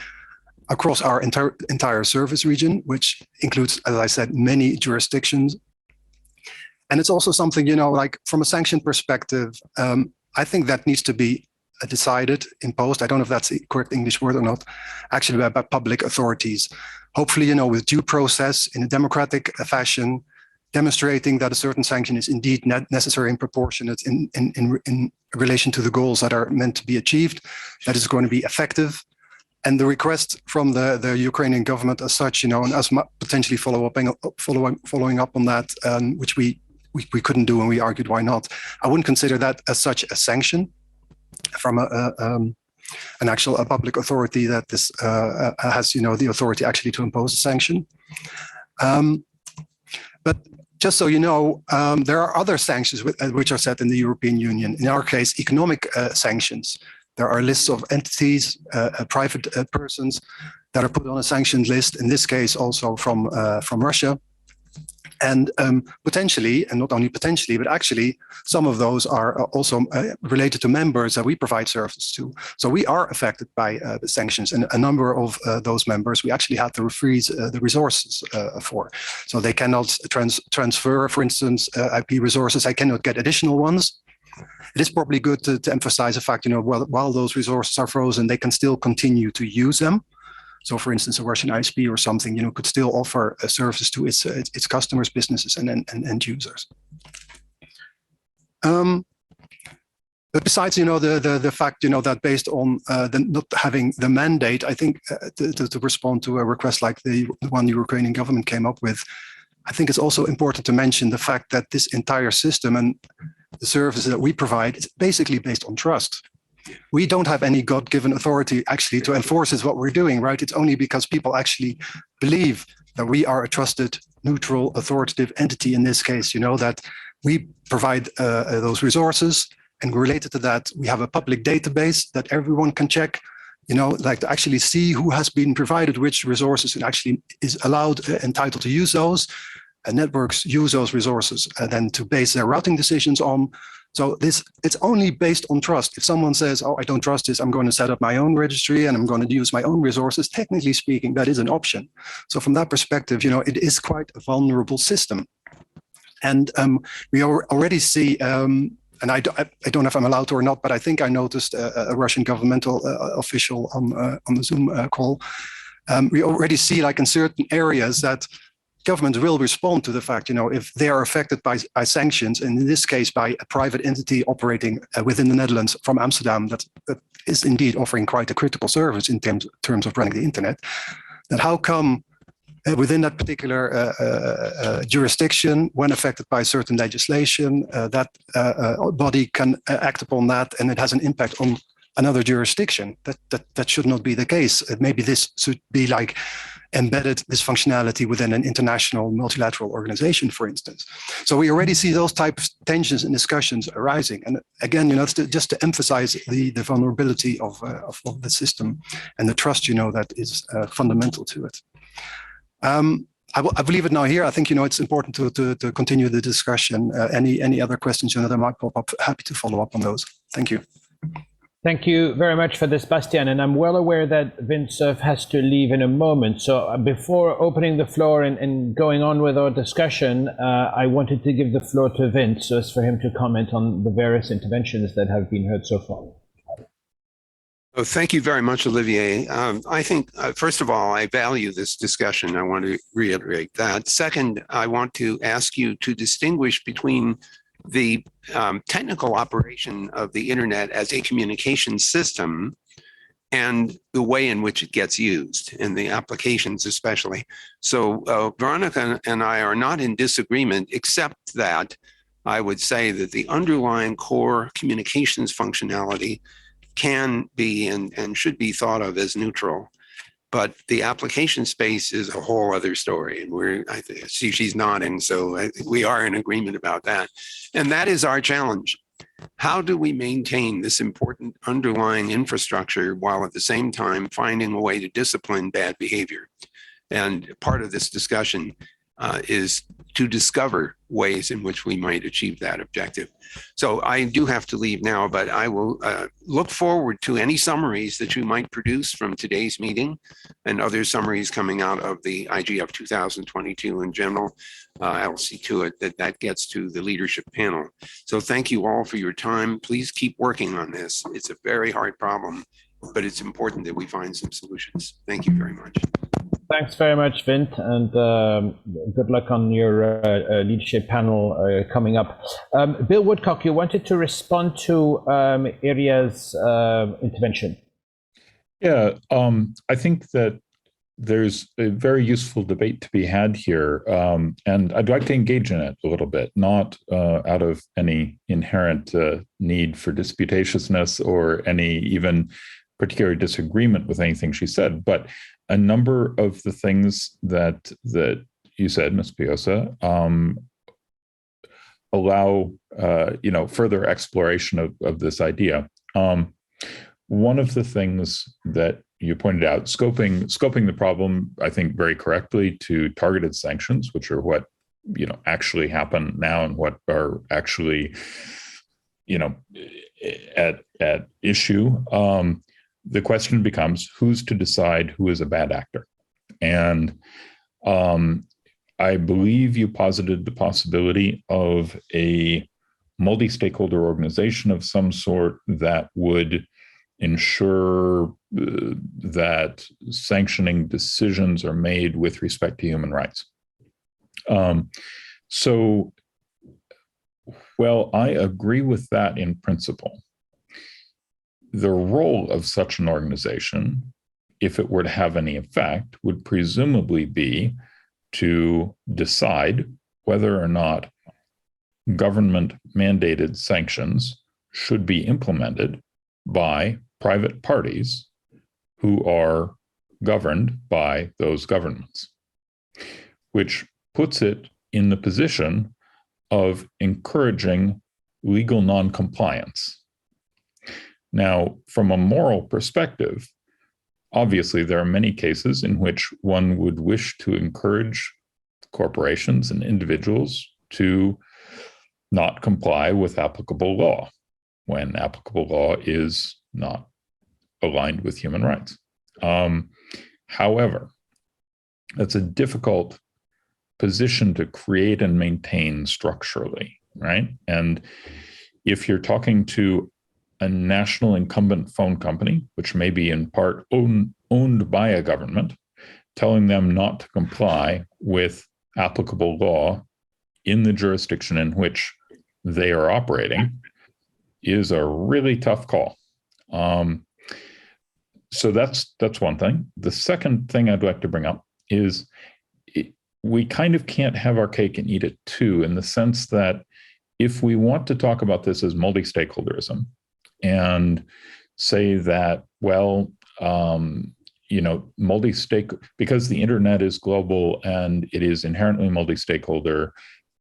across our entire service region, which includes, as I said, many jurisdictions. And it's also something, like from a sanction perspective, I think that needs to be decided, imposed. I don't know if that's the correct English word or not, actually by public authorities. Hopefully, with due process in a democratic fashion, demonstrating that a certain sanction is indeed necessary and proportionate in relation to the goals that are meant to be achieved, that is going to be effective. And the request from the Ukrainian government as such, and us potentially following up on that, which we couldn't do, and we argued why not. I wouldn't consider that as such a sanction from an actual public authority that this has the authority actually to impose a sanction. But just so you know, there are other sanctions which are set in the European Union. In our case, economic sanctions. There are lists of entities, private persons that are put on a sanctioned list. In this case, also from Russia. And potentially, and not only potentially, but actually, some of those are also related to members that we provide services to. So we are affected by the sanctions, and a number of those members we actually had to freeze the resources for. So they cannot transfer, for instance, IP resources. I cannot get additional ones. It is probably good to emphasize the fact, while those resources are frozen, they can still continue to use them. So, for instance, a Russian ISP or something, could still offer services to its customers, businesses, and end users. But besides, the fact, that based on the not having the mandate, I think to respond to a request like the one the Ukrainian government came up with, I think it's also important to mention the fact that this entire system and the services that we provide is basically based on trust. We don't have any God-given authority actually to enforce what we're doing, right? It's only because people actually believe that we are a trusted, neutral, authoritative entity in this case, that we provide those resources. And related to that, we have a public database that everyone can check, like to actually see who has been provided which resources and actually is allowed, entitled to use those. And networks use those resources then to base their routing decisions on. So it's only based on trust. If someone says, oh, I don't trust this, I'm going to set up my own registry and I'm going to use my own resources, technically speaking, that is an option. So from that perspective, it is quite a vulnerable system. And we already see, and I don't know if I'm allowed to or not, but I think I noticed a Russian governmental official on the Zoom call. We already see, like in certain areas, that governments will respond to the fact, if they are affected by sanctions, and in this case by a private entity operating within the Netherlands from Amsterdam, that is indeed offering quite a critical service in terms of running the internet, then how come within that particular jurisdiction, when affected by certain legislation, that body can act upon that and it has an impact on another jurisdiction? That should not be the case. Maybe this should be like embedded this functionality within an international multilateral organization, for instance. So we already see those types of tensions and discussions arising. And again, just to emphasize the vulnerability of the system and the trust, that is fundamental to it. I believe it now here. I think, it's important to continue the discussion. Any other questions, that might pop up, happy to follow up on those. Thank you. Thank you very much for this, Bastiaan. And I'm well aware that Vint Cerf has to leave in a moment. So before opening the floor and going on with our discussion, I wanted to give the floor to Vint so as for him to comment on the various interventions that have been heard so far. Oh, thank you very much, Olivier. I think, first of all, I value this discussion. I want to reiterate that. Second, I want to ask you to distinguish between the technical operation of the internet as a communication system and the way in which it gets used, and the applications especially. So Veronika and I are not in disagreement, except that I would say that the underlying core communications functionality can be and should be thought of as neutral. But the application space is a whole other story. And I see she's nodding, so we are in agreement about that. And that is our challenge. How do we maintain this important underlying infrastructure while at the same time finding a way to discipline bad behavior? And part of this discussion is to discover ways in which we might achieve that objective. So I do have to leave now, but I will look forward to any summaries that you might produce from today's meeting and other summaries coming out of the IGF 2022 in general. I'll see to it that gets to the leadership panel. So thank you all for your time. Please keep working on this. It's a very hard problem, but it's important that we find some solutions. Thank you very much. Thanks very much, Vint, and good luck on your leadership panel coming up. Bill Woodcock, you wanted to respond to Iria's intervention. Yeah, I think that there's a very useful debate to be had here, and I'd like to engage in it a little bit, not out of any inherent need for disputatiousness or any even particular disagreement with anything she said, but a number of the things that you said, Ms. Puyosa, allow further exploration of this idea. One of the things that you pointed out, scoping the problem, I think very correctly, to targeted sanctions, which are what actually happen now and what are actually at issue. The question becomes who's to decide who is a bad actor. And I believe you posited the possibility of a multi-stakeholder organization of some sort that would ensure that sanctioning decisions are made with respect to human rights. So, well, I agree with that in principle. the role of such an organization, if it were to have any effect, would presumably be to decide whether or not government-mandated sanctions should be implemented by private parties who are governed by those governments, which puts it in the position of encouraging legal non-compliance. Now, from a moral perspective, obviously there are many cases in which one would wish to encourage corporations and individuals to not comply with applicable law when applicable law is not aligned with human rights. However, that's a difficult position to create and maintain structurally, right? And if you're talking to a national incumbent phone company, which may be in part owned by a government, telling them not to comply with applicable law in the jurisdiction in which they are operating is a really tough call. So that's one thing. The second thing I'd like to bring up is we kind of can't have our cake and eat it too, in the sense that if we want to talk about this as multi-stakeholderism and say that, well, because the internet is global and it is inherently multi-stakeholder,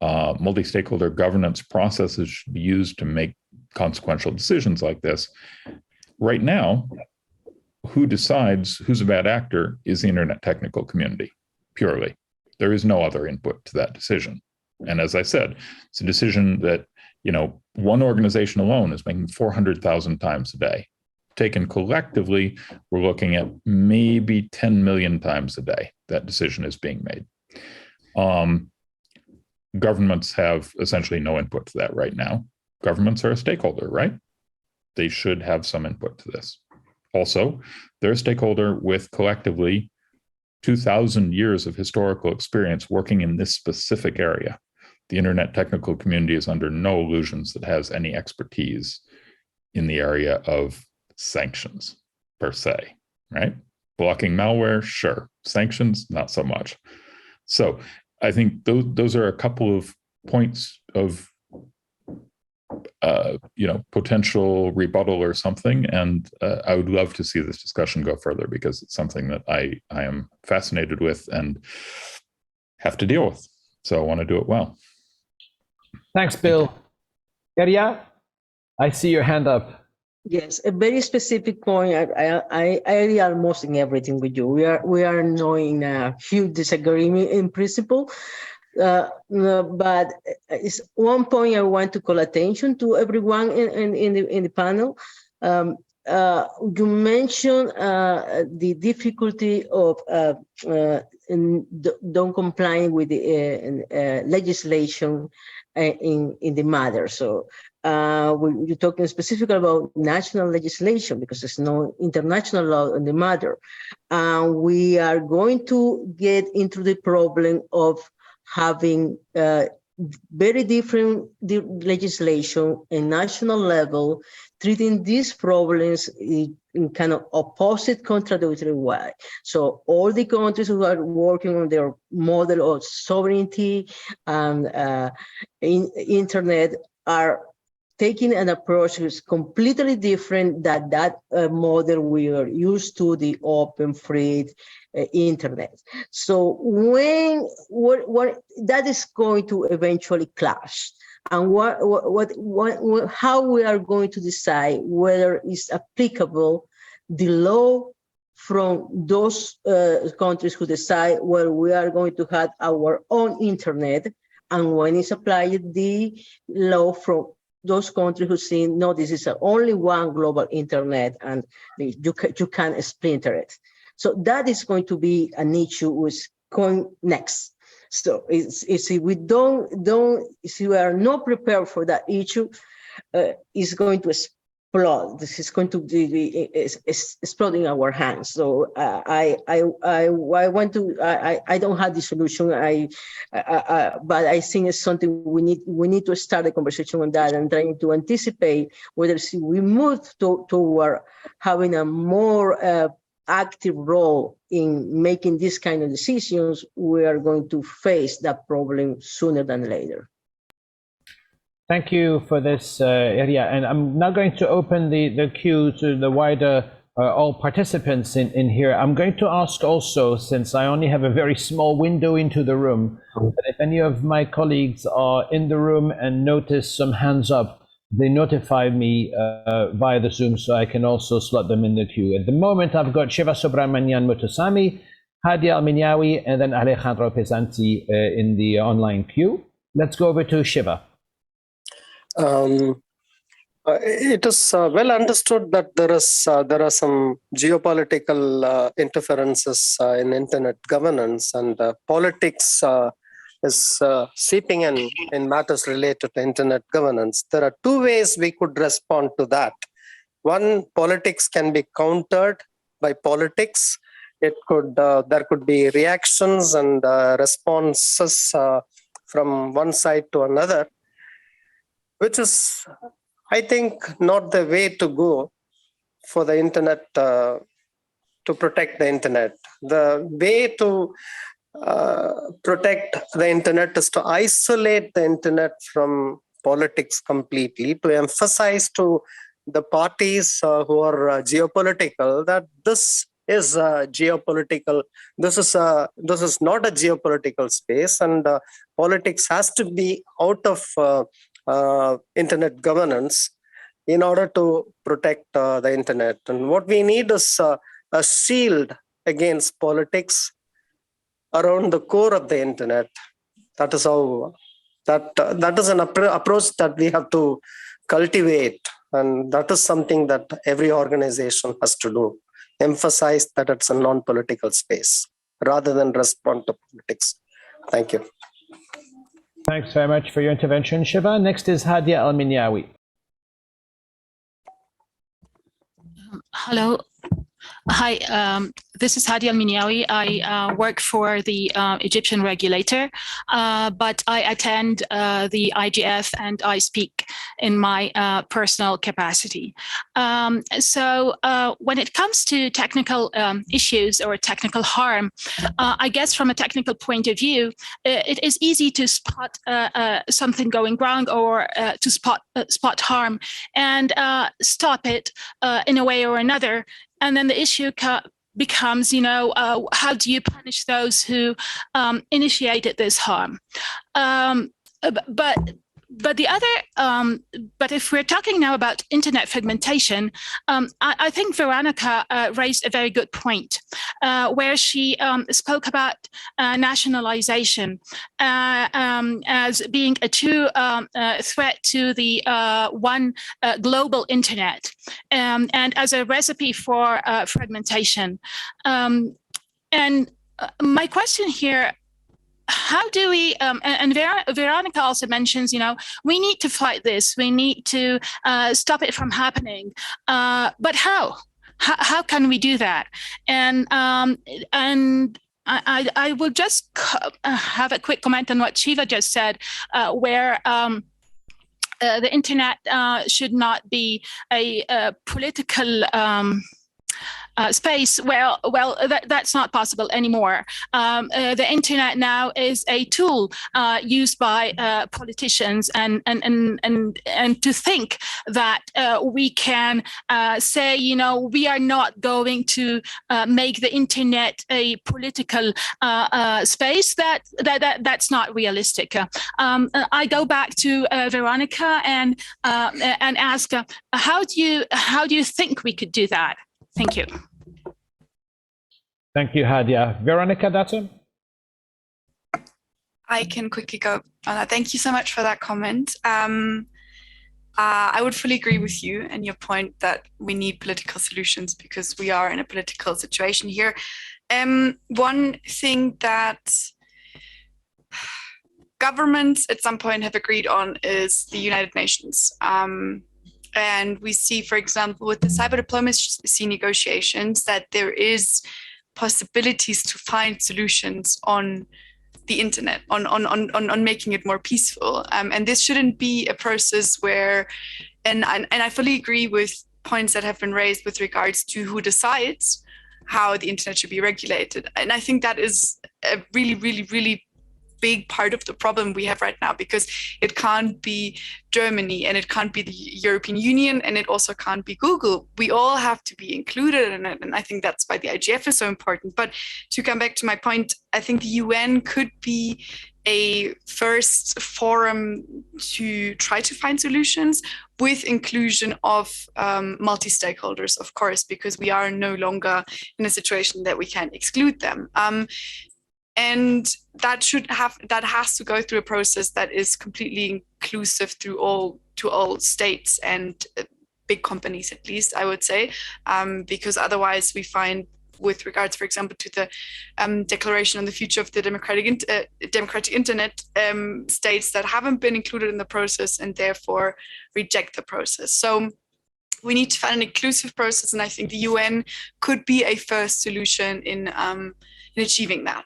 multi-stakeholder governance processes should be used to make consequential decisions like this. Right now, who decides who's a bad actor is the internet technical community, purely. There is no other input to that decision. And as I said, it's a decision that, one organization alone is making 400,000 times a day. Taken collectively, we're looking at maybe 10 million times a day that decision is being made. Governments have essentially no input to that right now. Governments are a stakeholder, right? They should have some input to this. Also, they're a stakeholder with collectively 2,000 years of historical experience working in this specific area. The internet technical community is under no illusions that has any expertise in the area of sanctions per se, right? Blocking malware, sure. Sanctions, not so much. So I think those are a couple of points of potential rebuttal or something. And I would love to see this discussion go further because it's something that I am fascinated with and have to deal with. So I want to do it well. Thanks, Bill. Iria, I see your hand up. Yes, a very specific point. I agree almost in everything with you. We are knowing a huge disagreement in principle. But it's one point I want to call attention to everyone in the panel. You mentioned the difficulty of don't complying with the legislation in the matter. So you're talking specifically about national legislation because there's no international law on the matter. We are going to get into the problem of having very different legislation and national level, treating these problems in kind of opposite, contradictory way. So all the countries who are working on their model of sovereignty and internet are taking an approach that is completely different than that model we are used to, the open, free internet. So what that is going to eventually clash, and how we are going to decide whether it's applicable the law from those countries who decide whether we are going to have our own internet, and when it's applied the law from those countries who say, no, this is only one global internet and you can't splinter it. So that is going to be an issue which going next. So if we are not prepared for that issue, it's going to explode. This is going to be exploding our hands. So I want to. I don't have the solution. But I think it's something we need to start a conversation on that and trying to anticipate whether we move toward having a more active role in making these kind of decisions. We are going to face that problem sooner than later. Thank you for this, Iria. And I'm now going to open the queue to the wider, all participants in here. I'm going to ask also, since I only have a very small window into the room, that if any of my colleagues are in the room and notice some hands up, they notify me via the Zoom so I can also slot them in the queue. At the moment, I've got Shiva Subramanian Mutusami, Hadia Al-Minyawi, and then Alejandro Pesanti in the online queue. Let's go over to Shiva. It is well understood that there are some geopolitical interferences in internet governance, and politics is seeping in matters related to internet governance. There are two ways we could respond to that. One, politics can be countered by politics. There could be reactions and responses from one side to another, which is, I think, not the way to go for the internet, to protect the internet. The way to protect the internet is to isolate the internet from politics completely, to emphasize to the parties who are geopolitical that this is geopolitical. This is not a geopolitical space, and politics has to be out of internet governance in order to protect the internet. And what we need is a shield against politics around the core of the internet. That is how that is an approach that we have to cultivate, and that is something that every organization has to do. Emphasize that it's a non-political space rather than respond to politics. Thank you. Thanks very much for your intervention, Shiva. Next is Hadia Al-Minyawi. Hello. Hi, this is Hadia Al-Minyawi. I work for the Egyptian regulator, but I attend the IGF and I speak in my personal capacity. So when it comes to technical issues or technical harm, I guess from a technical point of view, it is easy to spot something going wrong or to spot harm and stop it in a way or another. And then the issue becomes, how do you punish those who initiated this harm? But the other, but if we're talking now about internet fragmentation, I think Veronika raised a very good point, where she spoke about nationalization as being a true threat to the one global internet, and as a recipe for fragmentation. And my question here, how do we, and Veronika also mentions, we need to fight this, we need to stop it from happening, but how? How can we do that? And I will just have a quick comment on what Shiva just said, where the internet should not be a political space. Well, that's not possible anymore. The internet now is a tool used by politicians, and to think that we can say, we are not going to make the internet a political space. That's not realistic. I go back to Veronika and ask, how do you think we could do that? Thank you. Thank you, Hadia. Veronika Datzer? I can quickly go on that. Thank you so much for that comment. I would fully agree with you and your point that we need political solutions because we are in a political situation here. One thing that governments at some point have agreed on is the United Nations. And we see, for example, with the cyber diplomacy negotiations, that there is possibilities to find solutions on the internet, on making it more peaceful. And this shouldn't be a process where, and I fully agree with points that have been raised with regards to who decides how the internet should be regulated. And I think that is a really, really, really big part of the problem we have right now, because it can't be Germany and it can't be the European Union and it also can't be Google. We all have to be included in it. And I think that's why the IGF is so important. But to come back to my point, I think the UN could be a first forum to try to find solutions with inclusion of multi-stakeholders, of course, because we are no longer in a situation that we can exclude them. And that has to go through a process that is completely inclusive to all states and big companies, at least, I would say, because otherwise we find, with regards, for example, to the Declaration on the Future of the Democratic Internet, states that haven't been included in the process and therefore reject the process. So we need to find an inclusive process, and I think the UN could be a first solution in achieving that.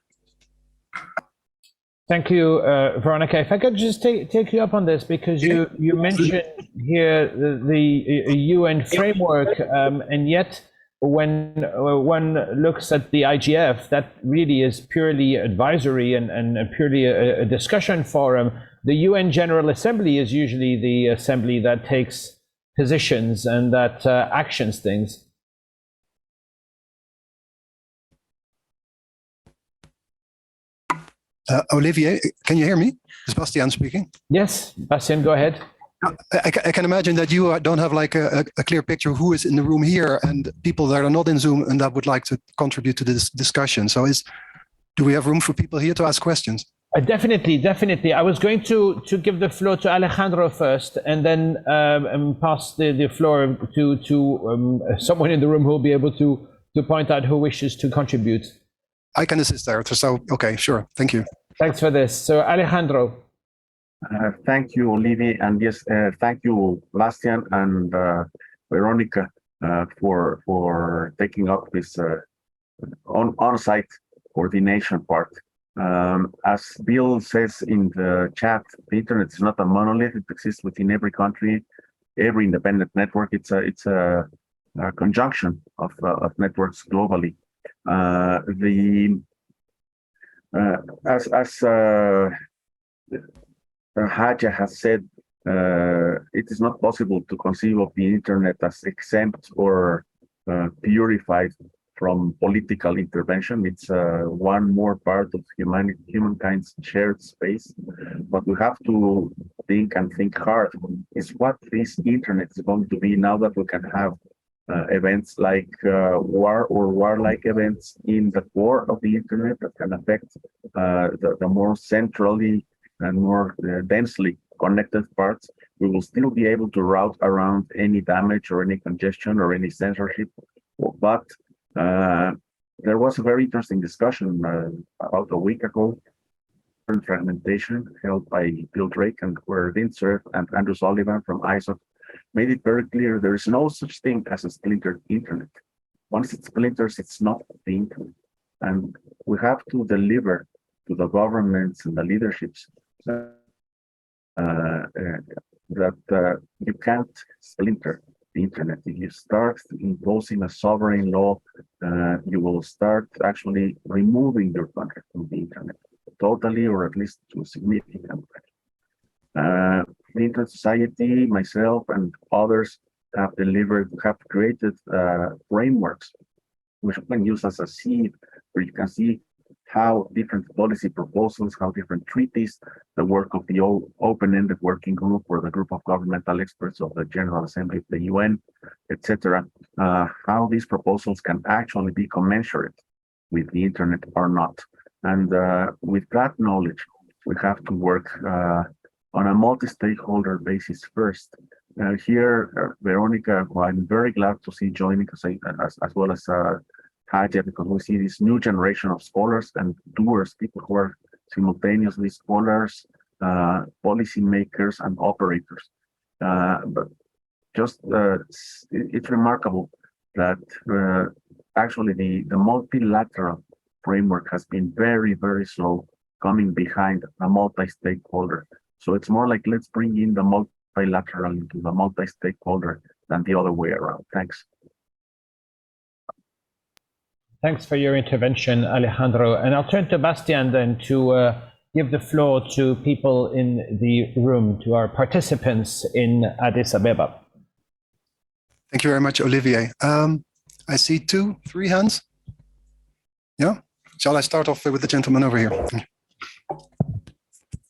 Thank you, Veronika. If I could just take you up on this, because you mentioned here the UN framework, and yet when one looks at the IGF, that really is purely advisory and purely a discussion forum. The UN General Assembly is usually the assembly that takes positions and that actions things. Olivier, can you hear me? Is Bastiaan speaking? Yes, Bastiaan, go ahead. I can imagine that you don't have like a clear picture of who is in the room here and people that are not in Zoom and that would like to contribute to this discussion. So do we have room for people here to ask questions? Definitely. I was going to give the floor to Alejandro first, and then pass the floor to someone in the room who will be able to point out who wishes to contribute. I can assist there. So, okay, sure. Thank you. Thanks for this. So, Alejandro. Thank you, Olivier. And yes, thank you, Bastiaan and Veronika, for taking up this on-site coordination part. As Bill says in the chat, the internet is not a monolith. It exists within every country, every independent network. It's a conjunction of networks globally. As Haja has said, it is not possible to conceive of the internet as exempt or purified from political intervention. It's one more part of humankind's shared space. But we have to think hard. Is what this internet is going to be now that we can have events like war or warlike events in the core of the internet that can affect the more centrally and more densely connected parts. We will still be able to route around any damage or any congestion or any censorship. But there was a very interesting discussion about a week ago, fragmentation held by Bill Drake, and where Vint, Cerf, and Andrew Sullivan from ISOC made it very clear there is no such thing as a splintered internet. Once it splinters, it's not the internet. And we have to deliver to the governments and the leaderships that you can't splinter the internet. If you start imposing a sovereign law, you will start actually removing your country from the internet, totally, or at least to a significant way. The Internet Society, myself, and others have created frameworks which you can use as a seed, where you can see how different policy proposals, how different treaties, the work of the open-ended working group or the group of governmental experts of the General Assembly of the UN, etc., how these proposals can actually be commensurate with the internet or not. And with that knowledge, we have to work on a multi-stakeholder basis first. Here, Veronika, who I'm very glad to see joining us, as well as Haja, because we see this new generation of scholars and doers, people who are simultaneously scholars, policymakers, and operators. But just it's remarkable that actually the multilateral framework has been very, very slow coming behind a multi-stakeholder. So it's more like let's bring in the multilateral into the multi-stakeholder than the other way around. Thanks. Thanks for your intervention, Alejandro. And I'll turn to Bastiaan then to give the floor to people in the room, to our participants in Addis Ababa. Thank you very much, Olivier. I see 2, 3 hands. Yeah? Shall I start off with the gentleman over here?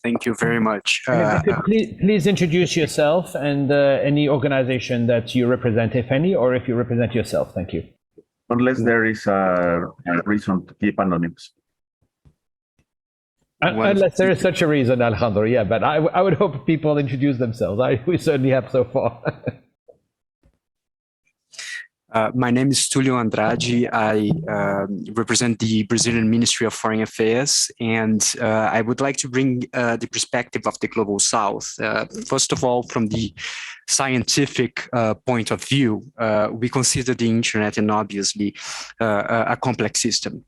Thank you very much. And if you could please introduce yourself and any organization that you represent, if any, or if you represent yourself. Thank you. Unless there is a reason to keep anonymous. Unless there is such a reason, Alejandro, yeah, but I would hope people introduce themselves. We certainly have so far. My name is Tulio Andrade. I represent the Brazilian Ministry of Foreign Affairs, and I would like to bring the perspective of the Global South. First of all, from the scientific point of view, we consider the internet and obviously a complex system.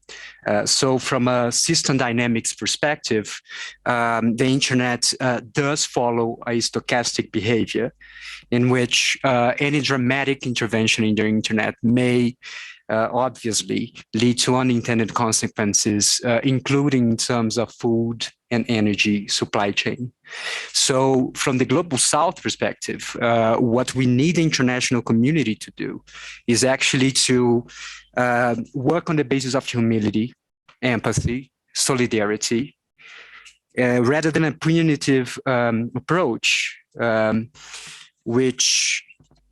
So from a system dynamics perspective, the internet does follow a stochastic behavior in which any dramatic intervention in the internet may obviously lead to unintended consequences, including in terms of food and energy supply chain. So from the Global South perspective, what we need the international community to do is actually to work on the basis of humility, empathy, solidarity, rather than a punitive approach, which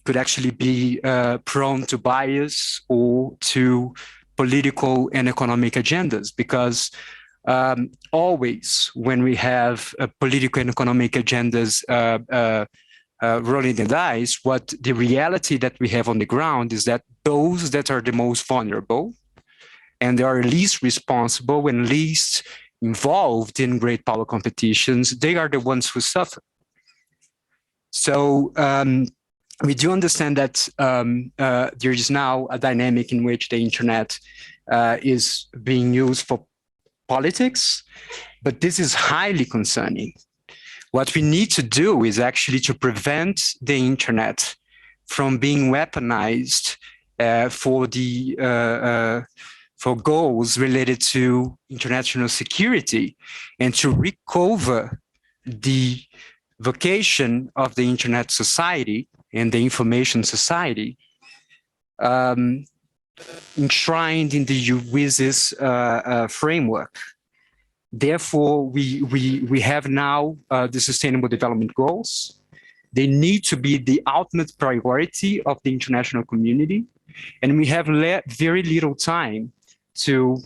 could actually be prone to bias or to political and economic agendas, because always when we have political and economic agendas rolling the dice, what the reality that we have on the ground is that those that are the most vulnerable and they are least responsible and least involved in great power competitions, they are the ones who suffer. So we do understand that there is now a dynamic in which the internet is being used for politics, but this is highly concerning. What we need to do is actually to prevent the internet from being weaponized for goals related to international security, and to recover the vocation of the internet society and the information society enshrined in the WSIS framework. Therefore, we have now the Sustainable Development Goals. They need to be the ultimate priority of the international community, and we have very little time to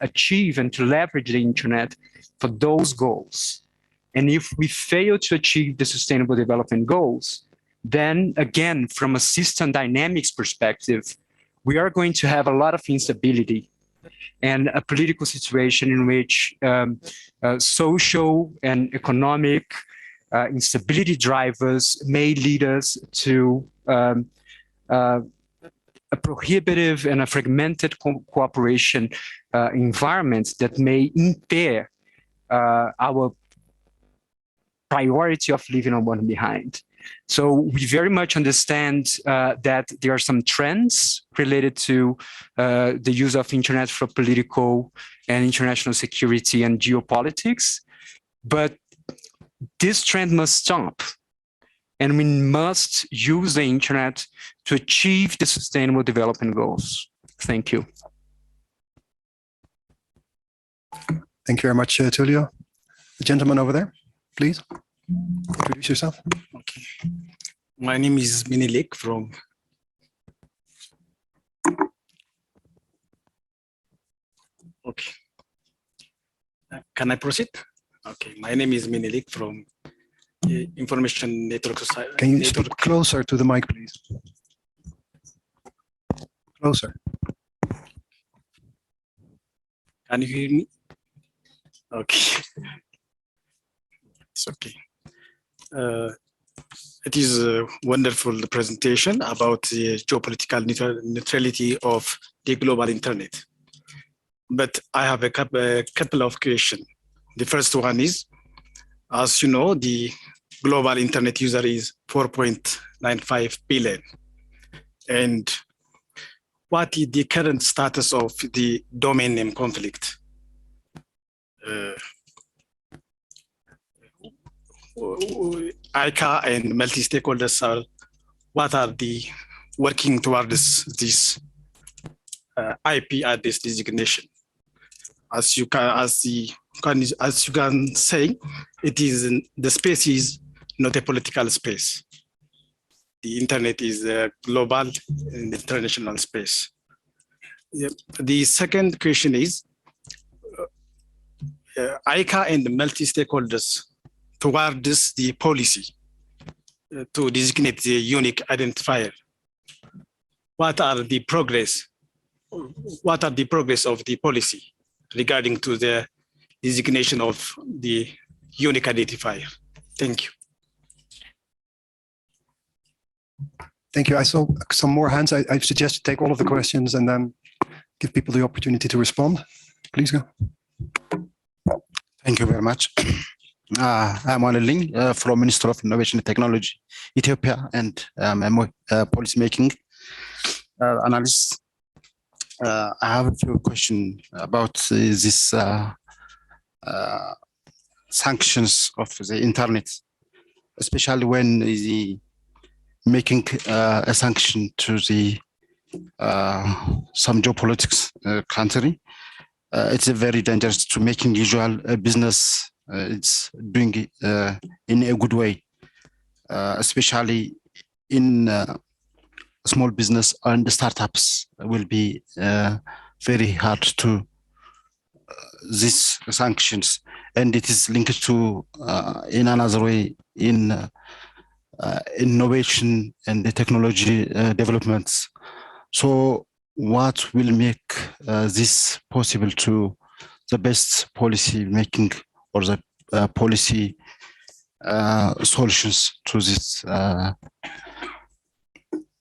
achieve and to leverage the internet for those goals. And if we fail to achieve the Sustainable Development Goals, then again, from a system dynamics perspective, we are going to have a lot of instability and a political situation in which social and economic instability drivers may lead us to a prohibitive and a fragmented cooperation environment that may impair our priority of leaving no one behind. So we very much understand that there are some trends related to the use of internet for political and international security and geopolitics, but this trend must stop. And we must use the internet to achieve the Sustainable Development Goals. Thank you. Thank you very much, Tulio. The gentleman over there, please. Introduce yourself. Okay. My name is Minilik from. Okay. Can I proceed? Okay. My name is Minilik from Information Network Society. Can you speak closer to the mic, please? Closer. Can you hear me? Okay. It's okay. It is a wonderful presentation about the geopolitical neutrality of the global internet. But I have a couple of questions. The first one is, as you know, the global internet user is 4.95 billion. And what is the current status of the domain name conflict? ICA and multi-stakeholders what are the working towards this IP address designation? As you can say, it is the space is not a political space. The internet is a global and international space. The second question is, ICA and multi-stakeholders towards the policy to designate the unique identifier. What are the progress of the policy regarding to the designation of the unique identifier? Thank you. Thank you. I saw some more hands. I suggest you take all of the questions and then give people the opportunity to respond. Please go. Thank you very much. I'm Waleling from Minister of Innovation and Technology, Ethiopia, and I'm a policymaking analyst. I have a few questions about this sanctions of the internet, especially when the making a sanction to the some geopolitics country. It's very dangerous to making usual business. It's doing in a good way, especially in small business and startups will be very hard to these sanctions, and it is linked to in another way in innovation and the technology developments. So what will make this possible to the best policy making or the policy solutions to these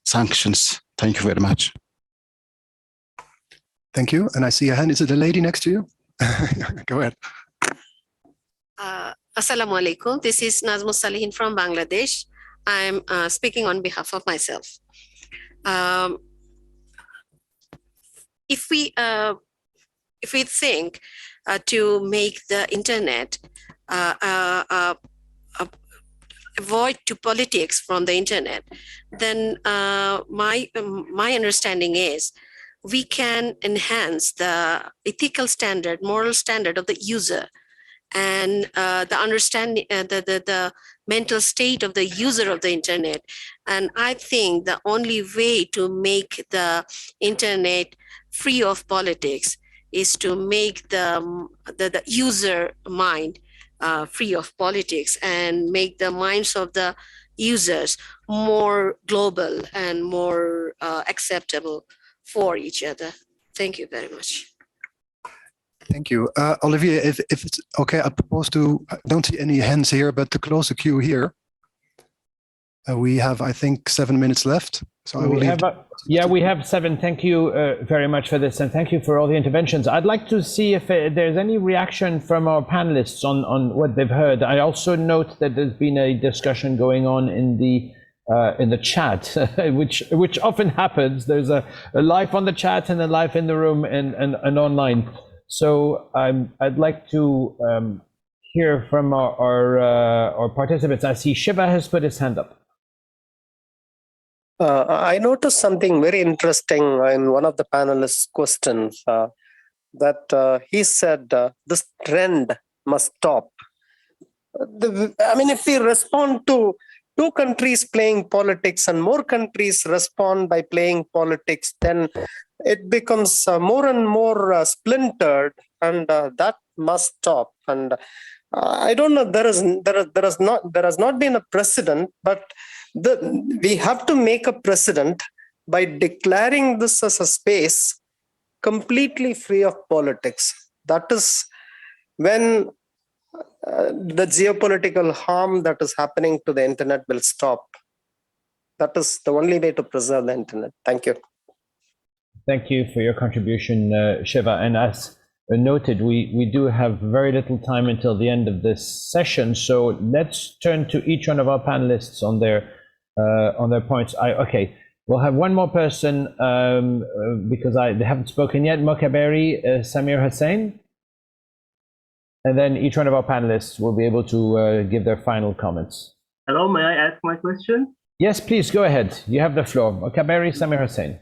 sanctions? Thank you very much. Thank you. And I see a hand. Is it a lady next to you? Go ahead. Assalamu alaikum. This is Nazmus Salihin from Bangladesh. I'm speaking on behalf of myself. If we think to make the internet avoid to politics from the internet, then my understanding is we can enhance the ethical standard, moral standard of the user, and the understanding, the mental state of the user of the internet. And I think the only way to make the internet free of politics is to make the user mind free of politics and make the minds of the users more global and more acceptable for each other. Thank you very much. Thank you. Olivier, if it's okay, I propose to, I don't see any hands here, but to close the queue here. We have, I think, 7 minutes left. So I will leave. Yeah, we have 7. Thank you very much for this, and thank you for all the interventions. I'd like to see if there's any reaction from our panelists on what they've heard. I also note that there's been a discussion going on in the chat, which often happens. There's a live on the chat and a live in the room and online. So I'd like to hear from our participants. I see Shiva has put his hand up. I noticed something very interesting in one of the panelists' questions, that he said this trend must stop. I mean, if we respond to 2 countries playing politics and more countries respond by playing politics, then it becomes more and more splintered, and that must stop. And I don't know, there has not been a precedent, but we have to make a precedent by declaring this as a space completely free of politics. That is when the geopolitical harm that is happening to the internet will stop. That is the only way to preserve the internet. Thank you. Thank you for your contribution, Shiva. And as noted, we do have very little time until the end of this session. So let's turn to each one of our panelists on their points. Okay, we'll have one more person because they haven't spoken yet. Mokaberi, Samir Hussain. And then each one of our panelists will be able to give their final comments. Hello, may I ask my question? Yes, please go ahead. You have the floor. Mokaberi, Samir Hussain.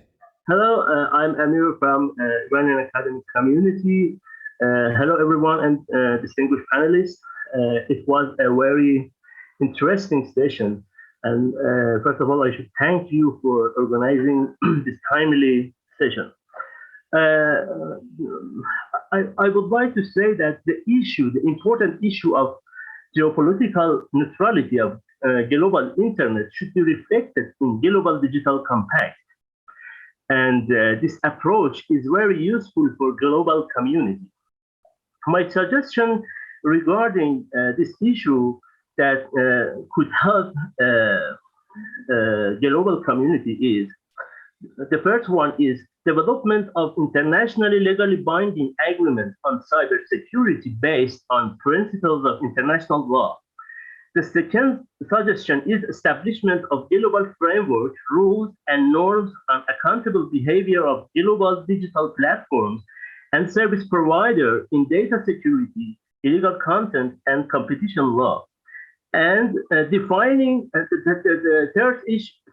Hello, I'm Amir from Iranian academic community. Hello, everyone, and distinguished panelists. It was a very interesting session. And first of all, I should thank you for organizing this timely session. I would like to say that the important issue of geopolitical neutrality of global internet should be reflected in Global Digital Compact. And this approach is very useful for global community. My suggestion regarding this issue that could help global community is, the first one is development of internationally legally binding agreements on cybersecurity based on principles of international law. The second suggestion is establishment of global framework, rules, and norms on accountable behavior of global digital platforms and service provider in data security, illegal content, and competition law. And defining, the third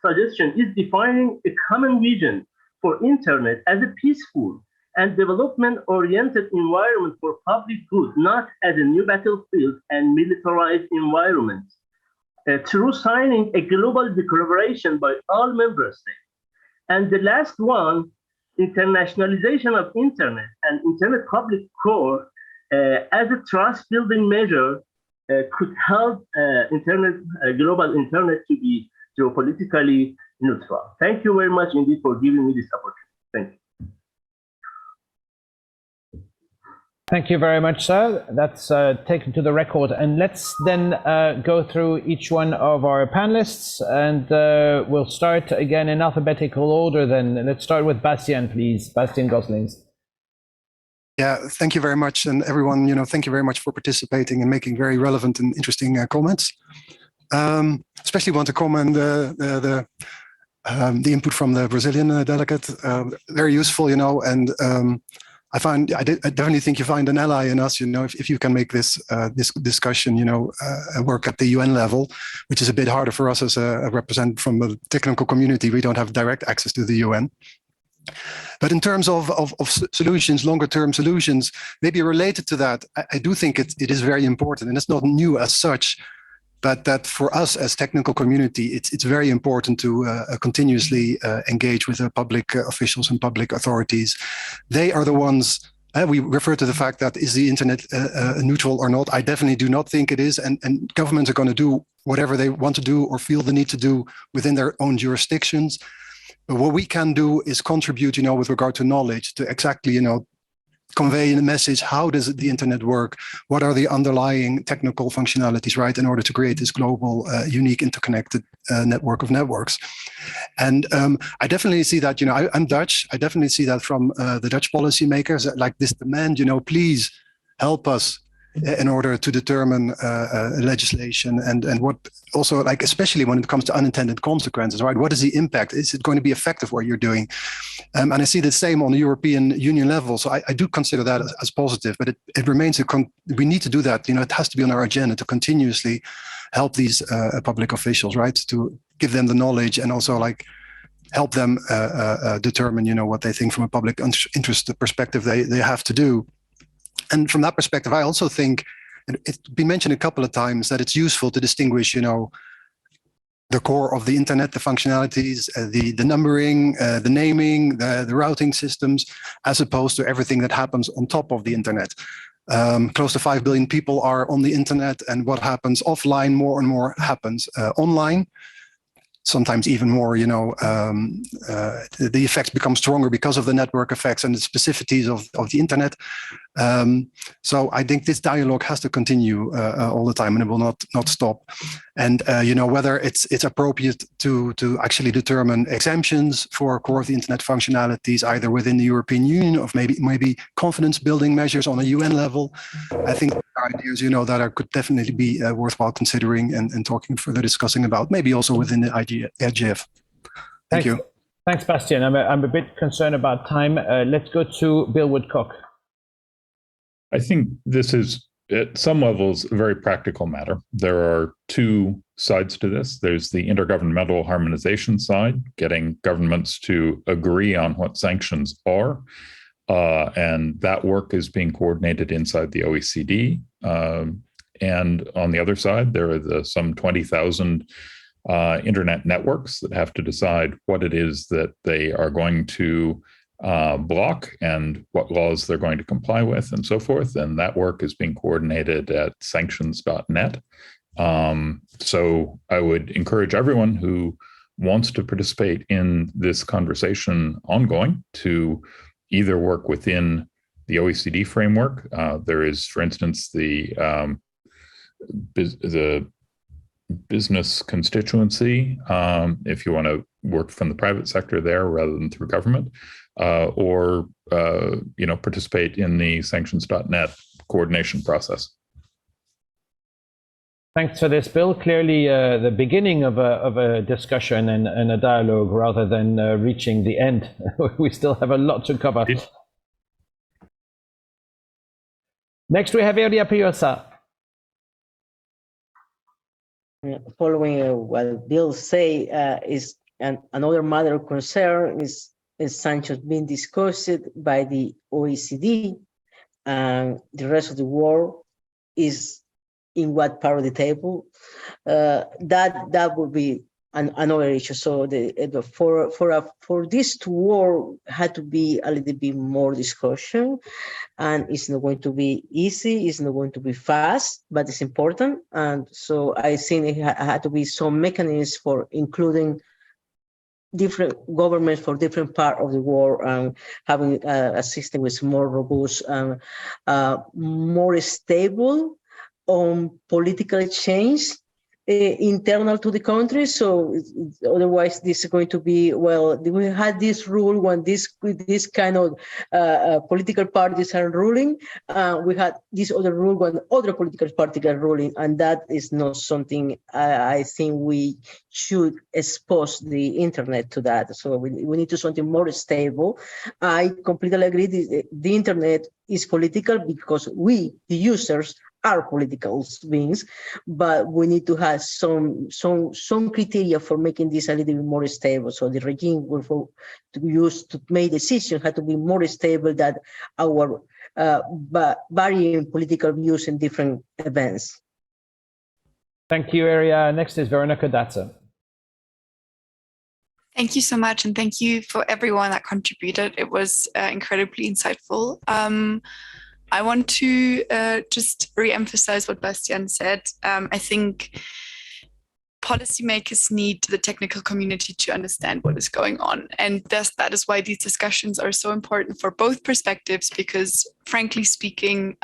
suggestion is defining a common vision for internet as a peaceful and development-oriented environment for public good, not as a new battlefield and militarized environment, through signing a global declaration by all member states. And the last one, internationalization of internet and internet public core as a trust-building measure could help global internet to be geopolitically neutral. Thank you very much indeed for giving me this opportunity. Thank you. Thank you very much, sir. That's taken to the record. And let's then go through each one of our panelists, and we'll start again in alphabetical order then. Let's start with Bastiaan, please. Bastiaan Goslings. Yeah, thank you very much. And everyone, thank you very much for participating and making very relevant and interesting comments. Especially want to comment the input from the Brazilian delegate, very useful, and I definitely think you find an ally in us, if you can make this discussion, work at the UN level, which is a bit harder for us as a representative from the technical community. We don't have direct access to the UN. But in terms of solutions, longer term solutions, maybe related to that, I do think it is very important, and it's not new as such, but that for us as technical community, it's very important to continuously engage with the public officials and public authorities. They are the ones, we refer to the fact that is the internet neutral or not? I definitely do not think it is, and governments are going to do whatever they want to do or feel the need to do within their own jurisdictions. But what we can do is contribute, with regard to knowledge, to exactly, convey the message. How does the internet work? What are the underlying technical functionalities, right, in order to create this global, unique, interconnected network of networks? And I definitely see that, I'm Dutch. I definitely see that from the Dutch policymakers, like this demand, please help us in order to determine legislation and what also, like, especially when it comes to unintended consequences, right? What is the impact? Is it going to be effective what you're doing? And I see the same on the European Union level. So I do consider that as positive, but it remains, we need to do that. It has to be on our agenda to continuously help these public officials, right? To give them the knowledge and also help them determine, what they think from a public interest perspective they have to do. And from that perspective, I also think, and it's been mentioned a couple of times, that it's useful to distinguish, the core of the internet, the functionalities, the numbering, the naming, the routing systems, as opposed to everything that happens on top of the internet. Close to 5 billion people are on the internet, and what happens offline more and more happens online. Sometimes even more, the effects become stronger because of the network effects and the specificities of the internet. So I think this dialogue has to continue all the time, and it will not stop. And whether it's appropriate to actually determine exemptions for core of the internet functionalities, either within the European Union or maybe confidence building measures on a UN level, I think ideas that could definitely be worthwhile considering and talking further, discussing about, maybe also within the IGF. Thank you. Thanks, Bastiaan. I'm a bit concerned about time. Let's go to Bill Woodcock. I think this is, at some levels, a very practical matter. There are two sides to this. There's the intergovernmental harmonization side, getting governments to agree on what sanctions are. And that work is being coordinated inside the OECD. And on the other side, there are some 20,000 internet networks that have to decide what it is that they are going to block and what laws they're going to comply with and so forth. And that work is being coordinated at sanctions.net. So I would encourage everyone who wants to participate in this conversation ongoing to either work within the OECD framework. There is, for instance, the business constituency, if you want to work from the private sector there rather than through government, or participate in the sanctions.net coordination process. Thanks for this, Bill. Clearly, the beginning of a discussion and a dialogue rather than reaching the end. We still have a lot to cover. Next, we have Iria Puyosa. Following what Bill say, is another matter of concern is sanctions being discussed by the OECD, and the rest of the world is in what part of the table. That would be another issue. So for this to work, had to be a little bit more discussion, and it's not going to be easy. It's not going to be fast, but it's important. And so I think it had to be some mechanisms for including different governments for different part of the world, and having a system which is more robust and more stable on political change internal to the country. So otherwise this is going to be, well, we had this rule when this kind of political parties are ruling. We had this other rule when other political parties are ruling, and that is not something I think we should expose the internet to that. So we need to do something more stable. I completely agree. The internet is political because we, the users, are political beings, but we need to have some criteria for making this a little bit more stable. So the regime will use to make decisions had to be more stable than our varying political views in different events. Thank you, Iria. Next is Veronika Datzer. Thank you so much, and thank you for everyone that contributed. It was incredibly insightful. I want to just re-emphasize what Bastiaan said. I think policymakers need the technical community to understand what is going on. And that is why these discussions are so important for both perspectives, because frankly speaking,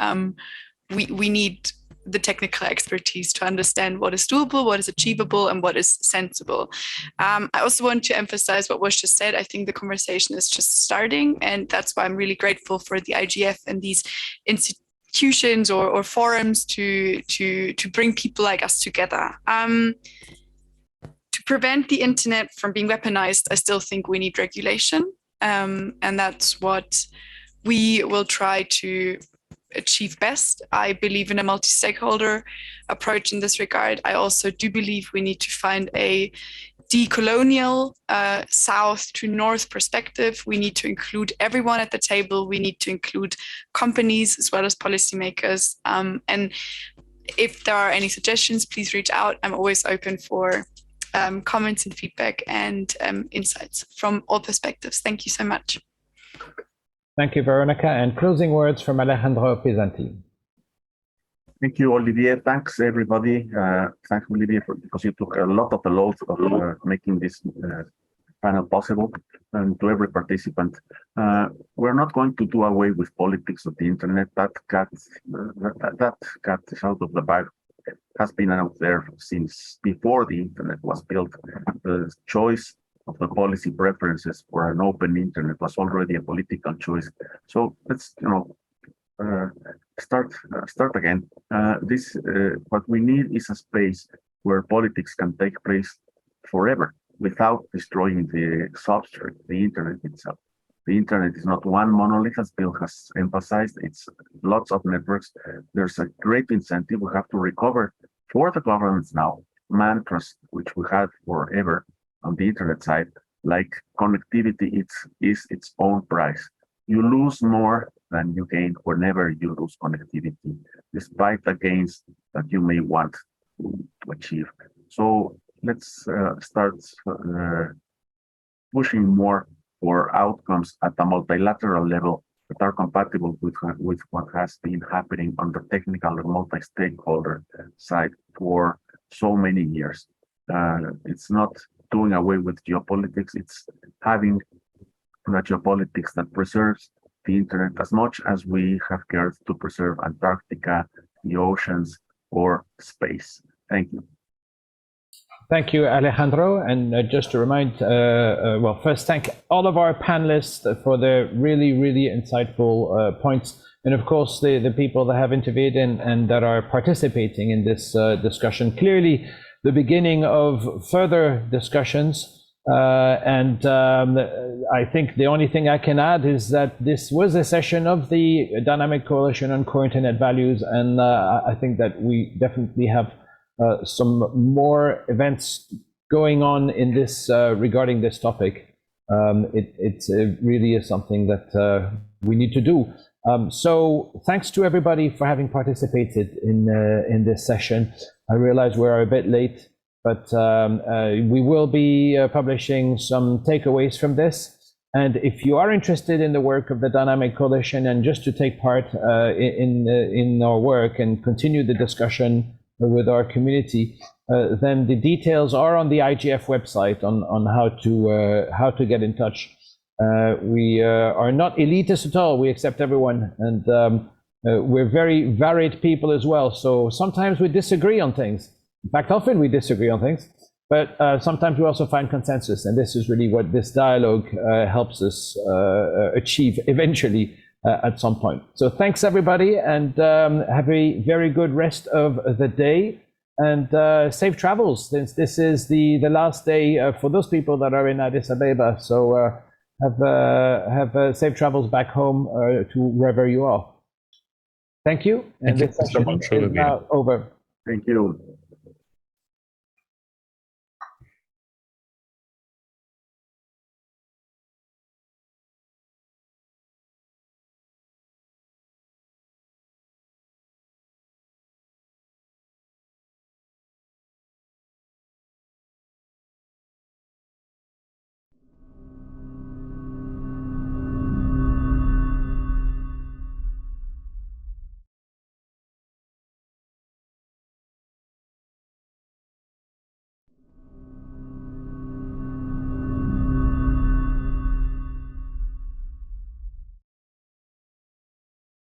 we need the technical expertise to understand what is doable, what is achievable, and what is sensible. I also want to emphasize what was just said. I think the conversation is just starting, and that's why I'm really grateful for the IGF and these institutions or forums to bring people like us together. To prevent the internet from being weaponized, I still think we need regulation, and that's what we will try to achieve best. I believe in a multi-stakeholder approach in this regard. I also do believe we need to find a decolonial south to north perspective. We need to include everyone at the table. We need to include companies as well as policymakers. And if there are any suggestions, please reach out. I'm always open for comments and feedback and insights from all perspectives. Thank you so much. Thank you, Veronika. And closing words from Alejandro Pesanti. Thank you, Olivier. Thanks, everybody. Thanks, Olivier, because you took a lot of the load of making this panel possible, and to every participant. We're not going to do away with politics of the internet. That cat is out of the bag. Has been out there since before the internet was built. The choice of the policy preferences for an open internet was already a political choice. So let's start again. What we need is a space where politics can take place forever without destroying the substrate, the internet itself. The internet is not one monolith, as Bill has emphasized. It's lots of networks. There's a great incentive. We have to recover for the governments now mantras which we had forever on the internet side, like connectivity is its own price. You lose more than you gain whenever you lose connectivity, despite the gains that you may want to achieve. So let's start pushing more for outcomes at a multilateral level that are compatible with what has been happening on the technical and multi-stakeholder side for so many years. It's not doing away with geopolitics, it's having a geopolitics that preserves the internet as much as we have cared to preserve Antarctica, the oceans, or space. Thank you. Thank you, Alejandro. And just to remind, well, first thank all of our panelists for their really, really insightful points. And of course, the people that have intervened and that are participating in this discussion. Clearly, the beginning of further discussions. I think the only thing I can add is that this was a session of the Dynamic Coalition on Core Internet Values. And I think that we definitely have some more events going on in this regarding this topic. It really is something that we need to do. So thanks to everybody for having participated in this session. I realize we're a bit late, but we will be publishing some takeaways from this. And if you are interested in the work of the Dynamic Coalition and just to take part in our work and continue the discussion with our community, then the details are on the IGF website on how to get in touch. We are not elitist at all. We accept everyone, and we're very varied people as well. So sometimes we disagree on things. In fact, often we disagree on things, but sometimes we also find consensus, and this is really what this dialogue helps us achieve eventually at some point. So thanks everybody, and have a very good rest of the day, and safe travels, since this is the last day for those people that are in Addis Ababa. So have safe travels back home to wherever you are. Thank you. And this session is now over. Thank you.